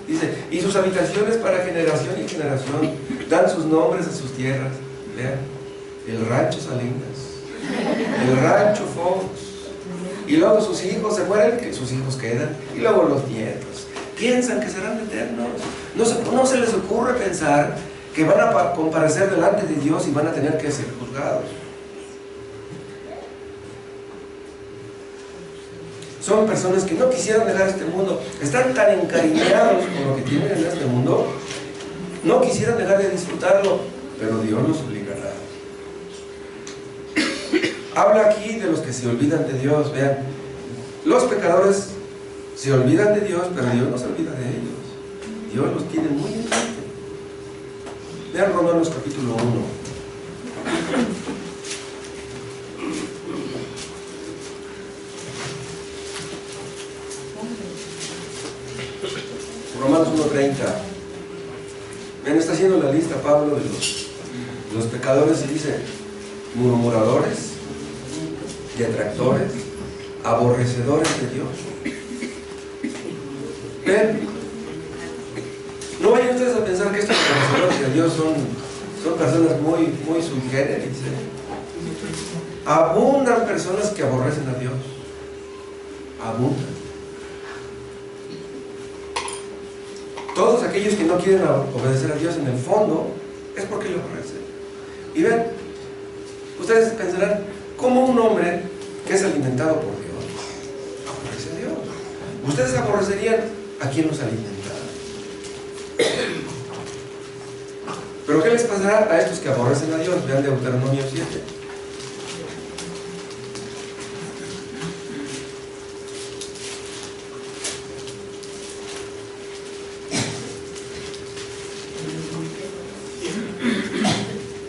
Dice: y sus habitaciones para generación y generación. Dan sus nombres a sus tierras. Vean: el rancho Salinas, el rancho Fox. Y luego sus hijos se mueren, que sus hijos quedan. Y luego los nietos. Piensan que serán eternos. No se les ocurre pensar que van a comparecer delante de Dios y van a tener que ser juzgados. Son personas que no quisieran dejar este mundo. Están tan encariñados con lo que tienen en este mundo, no quisieran dejar de disfrutarlo, pero Dios los obligará. Habla aquí de los que se olvidan de Dios. Vean, los pecadores se olvidan de Dios, pero Dios no se olvida de ellos. Dios los tiene muy en mente. Vean Romanos capítulo 1. Romanos 1:30. Vean, está haciendo la lista Pablo de los pecadores y dice: murmuradores, detractores, aborrecedores de Dios. Ven, no vayan ustedes a pensar que estos aborrecedores de Dios son personas muy sui generis. Abundan personas que aborrecen a Dios. Abundan. Todos aquellos que no quieren obedecer a Dios, en el fondo es porque lo aborrecen. Y ven, ustedes pensarán: ¿cómo un hombre que es alimentado por Dios aborrece a Dios? Ustedes aborrecerían a quien los alimenta. Pero ¿qué les pasará a estos que aborrecen a Dios? Vean Deuteronomio 7.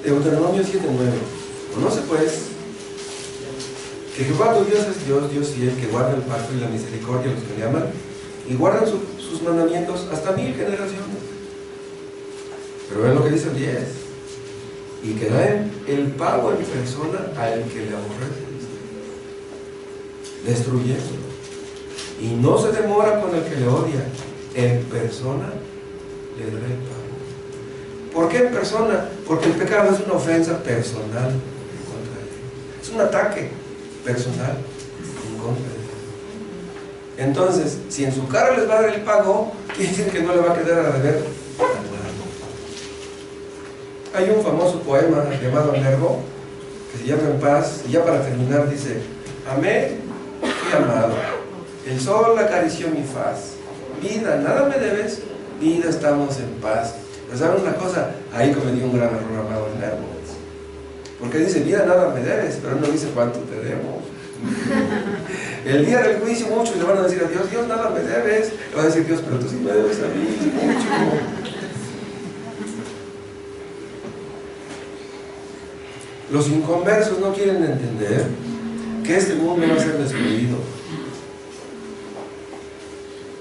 Deuteronomio 7:9. Conoce pues que Jehová tu Dios es Dios fiel, que guarda el pacto y la misericordia a los que le aman y guardan sus mandamientos hasta 1000 generaciones. Pero vean lo que dice el 10: y que da el pago en persona al que le aborrece, destruyéndolo, y no se demora con el que le odia, en persona le dará el pago. ¿Por qué en persona? Porque el pecado es una ofensa personal contra Dios, es un ataque personal en contra de Dios. Entonces, si en su cara les va a dar el pago, quiere decir que no le va a quedar a deber nada. Hay un famoso poema llamado Nervo, que se llama En paz, y ya para terminar dice: amé, fui amado, el sol acarició mi faz, vida, nada me debes, vida, estamos en paz. Pero ¿saben una cosa? Ahí cometí un gran error, amado Nervo, porque dice: vida, nada me debes, pero no dice cuánto te debo. El día del juicio muchos le van a decir a Dios: Dios, nada me debes. Le va a decir Dios: pero tú sí me debes a mí mucho. Los inconversos no quieren entender que este mundo va a ser destruido.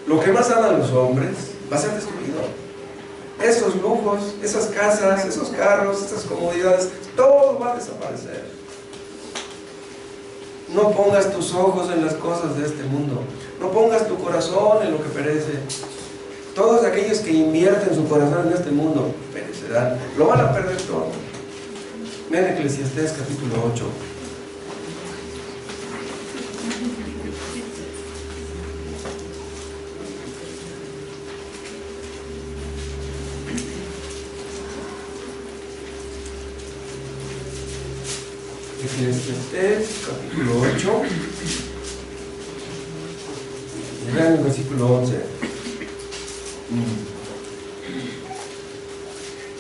Lo que más aman los hombres va a ser destruido. Esos lujos, esas casas, esos carros, esas comodidades, todo va a desaparecer. No pongas tus ojos en las cosas de este mundo. No pongas tu corazón en lo que perece. Todos aquellos que invierten su corazón en este mundo perecerán. Lo van a perder todo. Vean Eclesiastés capítulo 8. Eclesiastés capítulo 8. Y vean el versículo 11.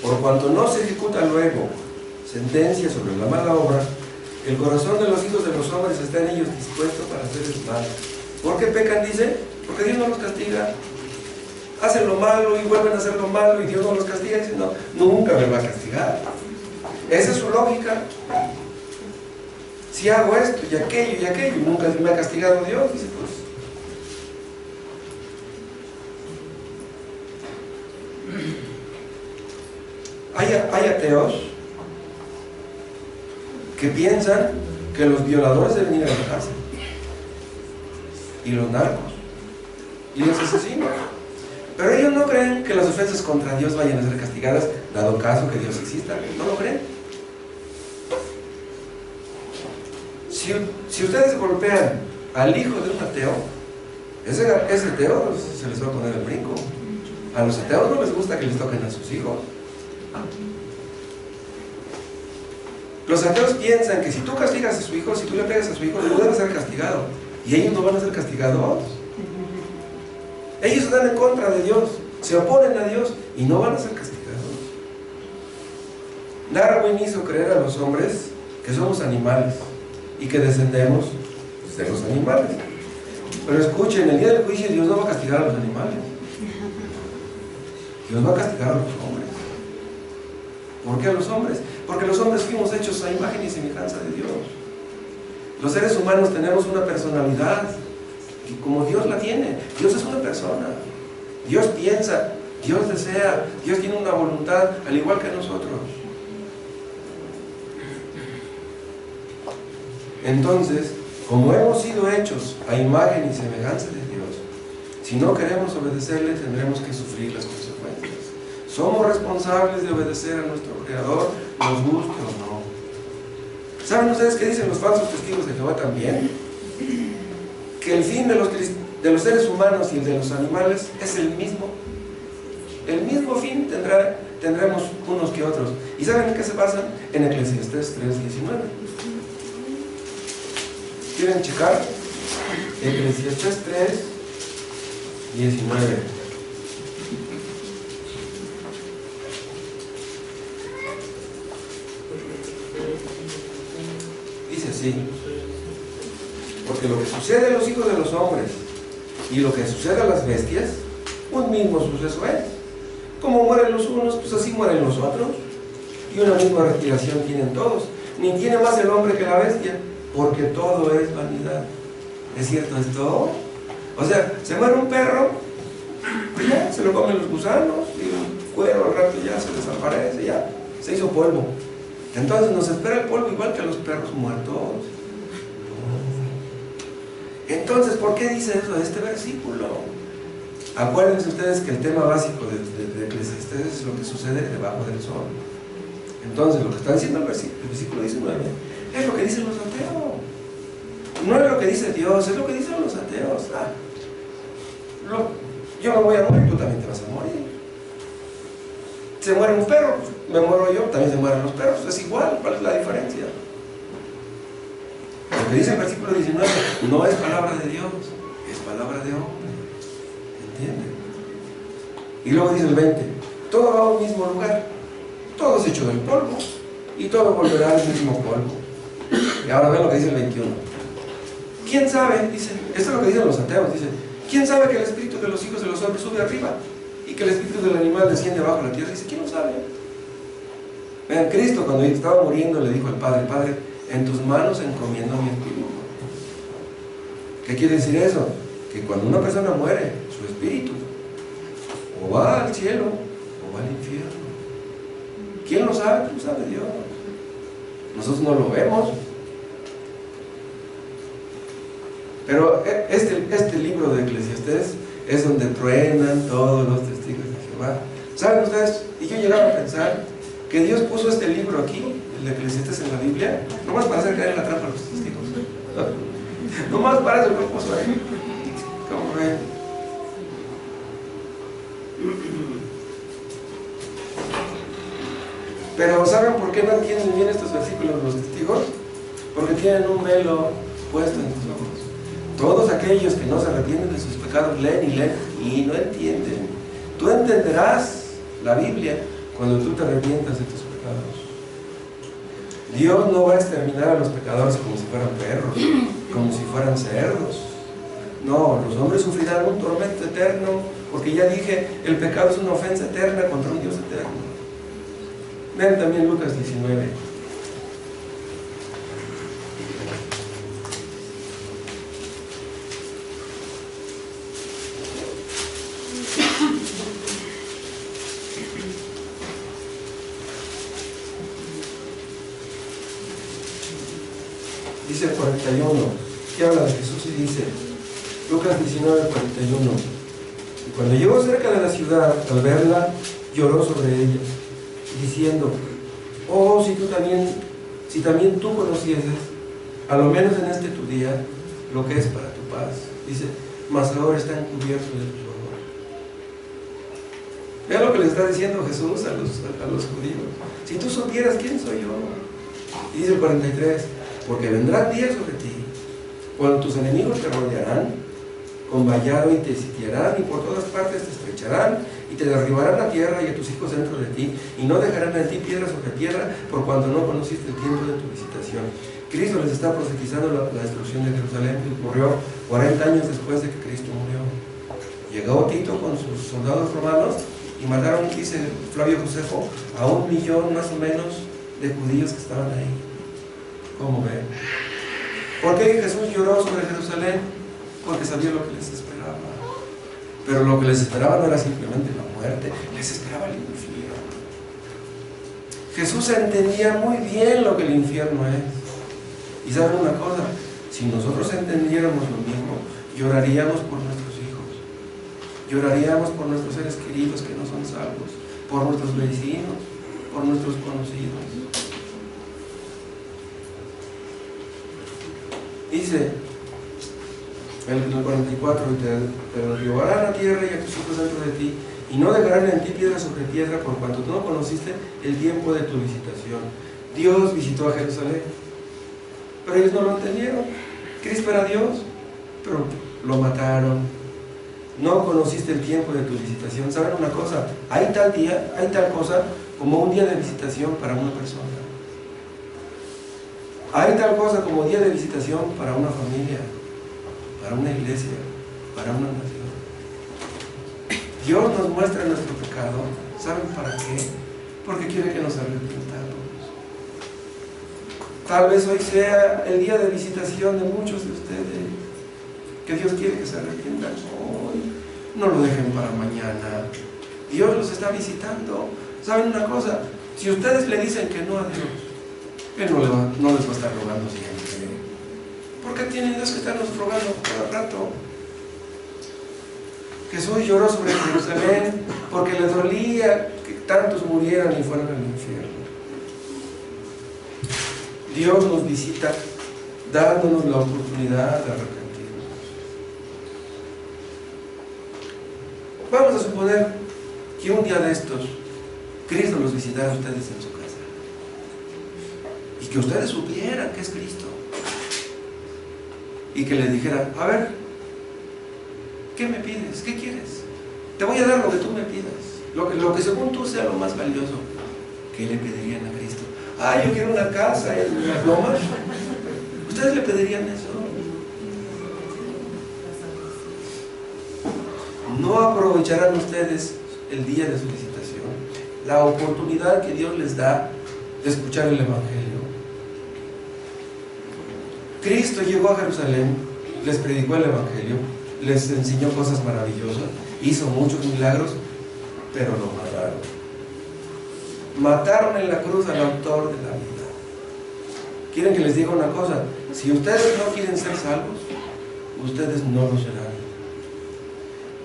Por cuanto no se ejecuta luego sentencia sobre la mala obra, el corazón de los hijos de los hombres está en ellos dispuesto para hacer el mal. ¿Por qué pecan? Dice: porque Dios no los castiga. Hacen lo malo y vuelven a hacer lo malo y Dios no los castiga. Dice: no, nunca me va a castigar. Esa es su lógica. Si hago esto y aquello, nunca me ha castigado Dios. Dice: pues hay ateos que piensan que los violadores deben ir a la cárcel, y los narcos, y los asesinos. Pero ellos no creen que las ofensas contra Dios vayan a ser castigadas, dado caso que Dios exista. No lo creen. Si ustedes golpean al hijo de un ateo, ese ateo se les va a poner el brinco. A los ateos no les gusta que les toquen a sus hijos. Los ateos piensan que si tú castigas a su hijo, si tú le pegas a su hijo, no debe ser castigado. Y ellos no van a ser castigados. Ellos están en contra de Dios, se oponen a Dios y no van a ser castigados. Darwin hizo creer a los hombres que somos animales y que descendemos de los animales. Pero escuchen, el día del juicio Dios no va a castigar a los animales. Dios va a castigar a los hombres. ¿Por qué a los hombres? Porque los hombres fuimos hechos a imagen y semejanza de Dios. Los seres humanos tenemos una personalidad como Dios la tiene. Dios es una persona. Dios piensa Dios desea, Dios tiene una voluntad al igual que nosotros. Entonces, como hemos sido hechos a imagen y semejanza de Dios, si no queremos obedecerle, tendremos que sufrir las consecuencias. Somos responsables de obedecer a nuestro Creador, nos guste o no. ¿Saben ustedes qué dicen los falsos testigos de Jehová también? Que el fin de los seres humanos y el de los animales es el mismo. El mismo fin tendremos unos que otros. ¿Y saben en qué se basan? En Eclesiastés 3:19. ¿Quieren checar? Eclesiastés 3:19. Dice así: porque lo que sucede a los hijos de los hombres y lo que sucede a las bestias, un mismo suceso es. Como mueren los unos, pues así mueren los otros. Y una misma respiración tienen todos. Ni tiene más el hombre que la bestia, porque todo es vanidad. ¿Es cierto esto? O sea, se muere un perro, pues ya, se lo comen los gusanos, y el cuero al rato ya se desaparece, ya, se hizo polvo. Entonces nos espera el polvo igual que a los perros muertos. Entonces, ¿por qué dice eso este versículo? Acuérdense ustedes que el tema básico de Eclesiastés es lo que sucede debajo del sol. Entonces, lo que está diciendo el versículo 19 es lo que dicen los ateos. No es lo que dice Dios, es lo que dicen los ateos. Yo me voy a morir, tú también te vas a morir. Se muere un perro, me muero yo, también se mueren los perros. Es igual, ¿cuál es la diferencia? Lo que dice el versículo 19 no es palabra de Dios, es palabra de hombre. ¿Entienden? Y luego dice el 20: todo va a un mismo lugar, todo es hecho del polvo y todo volverá al mismo polvo. Y ahora ven lo que dice el 21. ¿Quién sabe? Dice, esto es lo que dicen los ateos, dice: ¿quién sabe que el espíritu de los hijos de los hombres sube arriba y que el espíritu del animal desciende abajo de la tierra? Dice, ¿quién lo sabe? Vean, Cristo cuando estaba muriendo le dijo al Padre: Padre, en tus manos encomiendo mi espíritu. ¿Qué quiere decir eso? Que cuando una persona muere, su espíritu o va al cielo o va al infierno. ¿Quién lo sabe? Lo sabe Dios. Nosotros no lo vemos. Pero este libro de Eclesiastés es donde truenan todos los testigos de Jehová. ¿Saben ustedes? Y yo llegaba a pensar que Dios puso este libro aquí, el de Eclesiastés, en la Biblia, nomás para hacer caer en la trampa a los testigos. Nomás para eso lo puso ahí. ¿Cómo ven? Pero ¿saben por qué no entienden bien estos versículos los testigos? Porque tienen un velo puesto en sus ojos. Todos aquellos que no se arrepienten de sus pecados leen y leen y no entienden. Tú entenderás la Biblia cuando tú te arrepientas de tus pecados. Dios no va a exterminar a los pecadores como si fueran perros, como si fueran cerdos. No, los hombres sufrirán un tormento eterno, porque ya dije, el pecado es una ofensa eterna contra un Dios eterno. Vean también Lucas 19. Dice 41, que habla de Jesús y dice, Lucas 19, 41. Y cuando llegó cerca de la ciudad, al verla, lloró sobre ella, diciendo: oh, si también tú conocieses, a lo menos en este tu día, lo que es para tu paz. Dice, mas ahora están cubiertos de tus ojos. Vean lo que le está diciendo Jesús a los judíos. Si tú supieras quién soy yo. Y dice el 43, porque vendrán días sobre ti, cuando tus enemigos te rodearán con vallado y te sitiarán, y por todas partes te estrecharán, y te derribarán la tierra y a tus hijos dentro de ti, y no dejarán en ti piedra sobre piedra, por cuando no conociste el tiempo de tu visitación. Cristo les está profetizando la destrucción de Jerusalén, que ocurrió 40 años después de que Cristo murió. Llegó Tito con sus soldados romanos y mataron, dice Flavio Josefo, a 1 millón más o menos de judíos que estaban ahí. ¿Cómo ven? ¿Por qué Jesús lloró sobre Jerusalén? Porque sabía lo que les esperaba. Pero lo que les esperaba no era simplemente la muerte, les esperaba el infierno. Jesús entendía muy bien lo que el infierno es. Y saben una cosa, si nosotros entendiéramos lo mismo, lloraríamos por nuestros hijos, lloraríamos por nuestros seres queridos que no son salvos, por nuestros vecinos, por nuestros conocidos. Dice el 44, te llevarán a tierra y a tus hijos dentro de ti, y no dejarán en ti piedra sobre piedra, por cuanto tú no conociste el tiempo de tu visitación. Dios visitó a Jerusalén, pero ellos no lo entendieron. Cristo era Dios, pero lo mataron. No conociste el tiempo de tu visitación. ¿Saben una cosa? Hay tal día, hay tal cosa como un día de visitación para una persona. Hay tal cosa como día de visitación para una familia, para una iglesia, para una nación. Dios nos muestra nuestro pecado. ¿Saben para qué? Porque quiere que nos arrepintamos. Tal vez hoy sea el día de visitación de muchos de ustedes, que Dios quiere que se arrepientan hoy. No lo dejen para mañana. Dios los está visitando. ¿Saben una cosa? Si ustedes le dicen que no a Dios, Él no les va a estar rogando siempre. ¿Por qué tiene Dios que estarnos rogando cada rato? Jesús lloró sobre Jerusalén porque le dolía que tantos murieran y fueran al infierno. Dios nos visita dándonos la oportunidad de arrepentirnos. Vamos a suponer que un día de estos Cristo los visitara a ustedes en su casa y que ustedes supieran que es Cristo y que les dijera: a ver, ¿qué me pides? ¿Qué quieres? Te voy a dar lo que tú me pidas, lo que según tú sea lo más valioso. ¿Qué le pedirían a Cristo? Yo quiero una casa en las lomas. ¿Ustedes le pedirían eso? ¿No aprovecharán ustedes el día de su visitación, la oportunidad que Dios les da de escuchar el Evangelio? Cristo llegó a Jerusalén, les predicó el Evangelio, les enseñó cosas maravillosas, hizo muchos milagros, pero lo mataron. Mataron en la cruz al autor de la vida. ¿Quieren que les diga una cosa? Si ustedes no quieren ser salvos, ustedes no lo serán.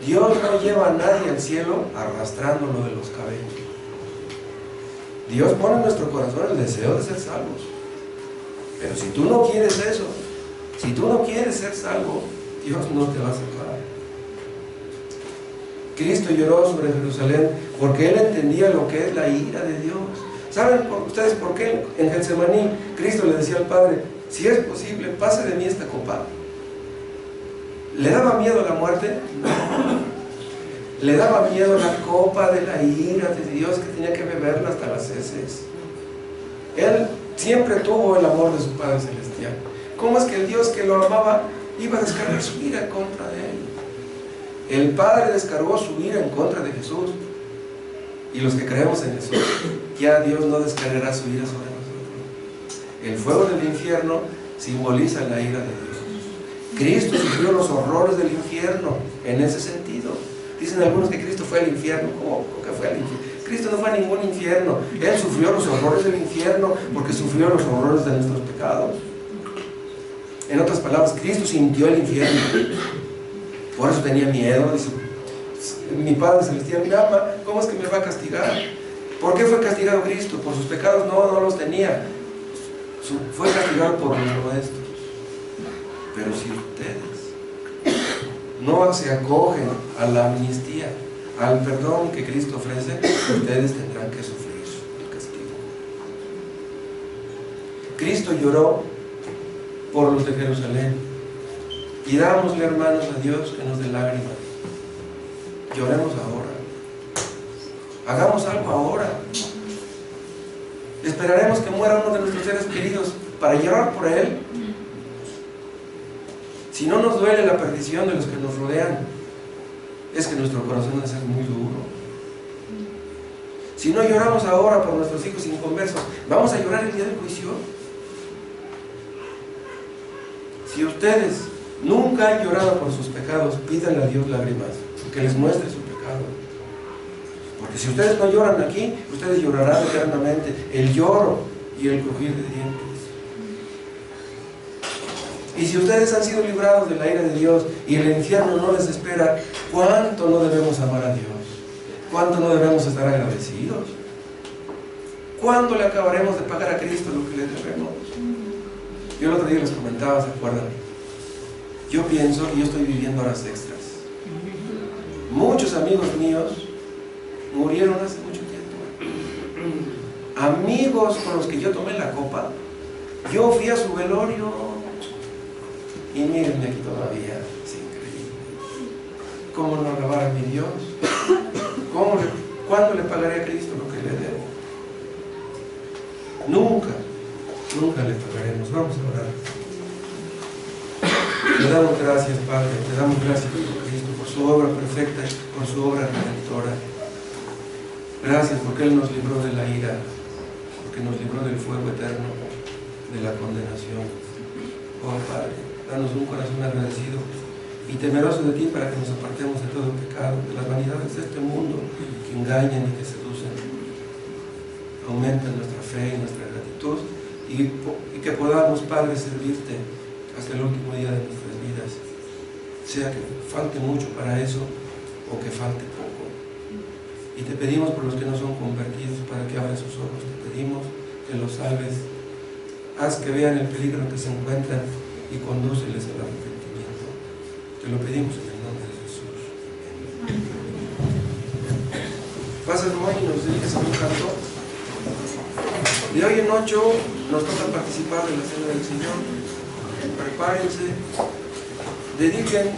Dios no lleva a nadie al cielo arrastrándolo de los cabellos. Dios pone en nuestro corazón el deseo de ser salvos. Pero si tú no quieres eso, si tú no quieres ser salvo, Dios no te va a salvar. Cristo lloró sobre Jerusalén porque Él entendía lo que es la ira de Dios. ¿Saben ustedes por qué en Getsemaní Cristo le decía al Padre: si es posible, pase de mí esta copa? ¿Le daba miedo la muerte? No. Le daba miedo la copa de la ira de Dios, que tenía que beberla hasta las heces. Él siempre tuvo el amor de su Padre Celestial. ¿Cómo es que el Dios que lo amaba iba a descargar su ira contra de Él? El Padre descargó su ira en contra de Jesús, y los que creemos en Jesús, ya Dios no descargará su ira sobre nosotros. El fuego del infierno simboliza la ira de Dios. Cristo sufrió los horrores del infierno en ese sentido. Dicen algunos que Cristo fue al infierno. ¿Cómo que fue al infierno? Cristo no fue a ningún infierno. Él sufrió los horrores del infierno porque sufrió los horrores de nuestros pecados. En otras palabras, Cristo sintió el infierno. Por eso tenía miedo. Dice: mi Padre Celestial me ama, ¿cómo es que me va a castigar? ¿Por qué fue castigado Cristo? ¿Por sus pecados? No los tenía. Fue castigado por los nuestros. Pero si ustedes no se acogen a la amnistía, al perdón que Cristo ofrece, ustedes tendrán que sufrir el castigo. Cristo lloró por los de Jerusalén. Pidámosle, hermanos, a Dios que nos dé lágrimas. Lloremos ahora. Hagamos algo ahora. ¿Esperaremos que muera uno de nuestros seres queridos para llorar por él? Si no nos duele la perdición de los que nos rodean, es que nuestro corazón debe ser muy duro. Si no lloramos ahora por nuestros hijos inconversos, ¿vamos a llorar el día del juicio? Si ustedes nunca han llorado por sus pecados, pídanle a Dios lágrimas. que les muestre su pecado. Porque si ustedes no lloran aquí, ustedes llorarán eternamente. El lloro y el crujir de dientes. Y si ustedes han sido librados de la ira de Dios y el infierno no les espera, ¿cuánto no debemos amar a Dios? ¿Cuánto no debemos estar agradecidos? ¿Cuándo le acabaremos de pagar a Cristo lo que le debemos? Yo el otro día les comentaba, ¿se acuerdan? Yo pienso que yo estoy viviendo horas extras. Muchos amigos míos murieron hace mucho tiempo. Amigos con los que yo tomé la copa, yo fui a su velorio y mírenme aquí todavía. Es increíble. ¿Cómo no alabar a mi Dios? ¿Cuándo le pagaré a Cristo lo que le debo? Nunca le pagaremos. Vamos a orar. Te damos gracias, Padre, te damos gracias por Cristo, por su obra perfecta, por su obra redentora. Gracias porque Él nos libró de la ira, porque nos libró del fuego eterno, de la condenación. Oh Padre, danos un corazón agradecido y temeroso de Ti para que nos apartemos de todo pecado, de las vanidades de este mundo que engañan y que seducen. Aumenta nuestra fe y nuestra gratitud y que podamos, Padre, servirte hasta el último día de nuestras vidas, sea que falte mucho para eso o que falte poco. Y te pedimos por los que no son convertidos para que abran sus ojos, te pedimos que los salves, haz que vean el peligro en que se encuentran y condúceles al arrepentimiento. Te lo pedimos en el nombre de Jesús. Pasa hermano y nos diriges a un canto. De hoy en 8 nos toca participar de la cena del Señor. Prepárense, dediquen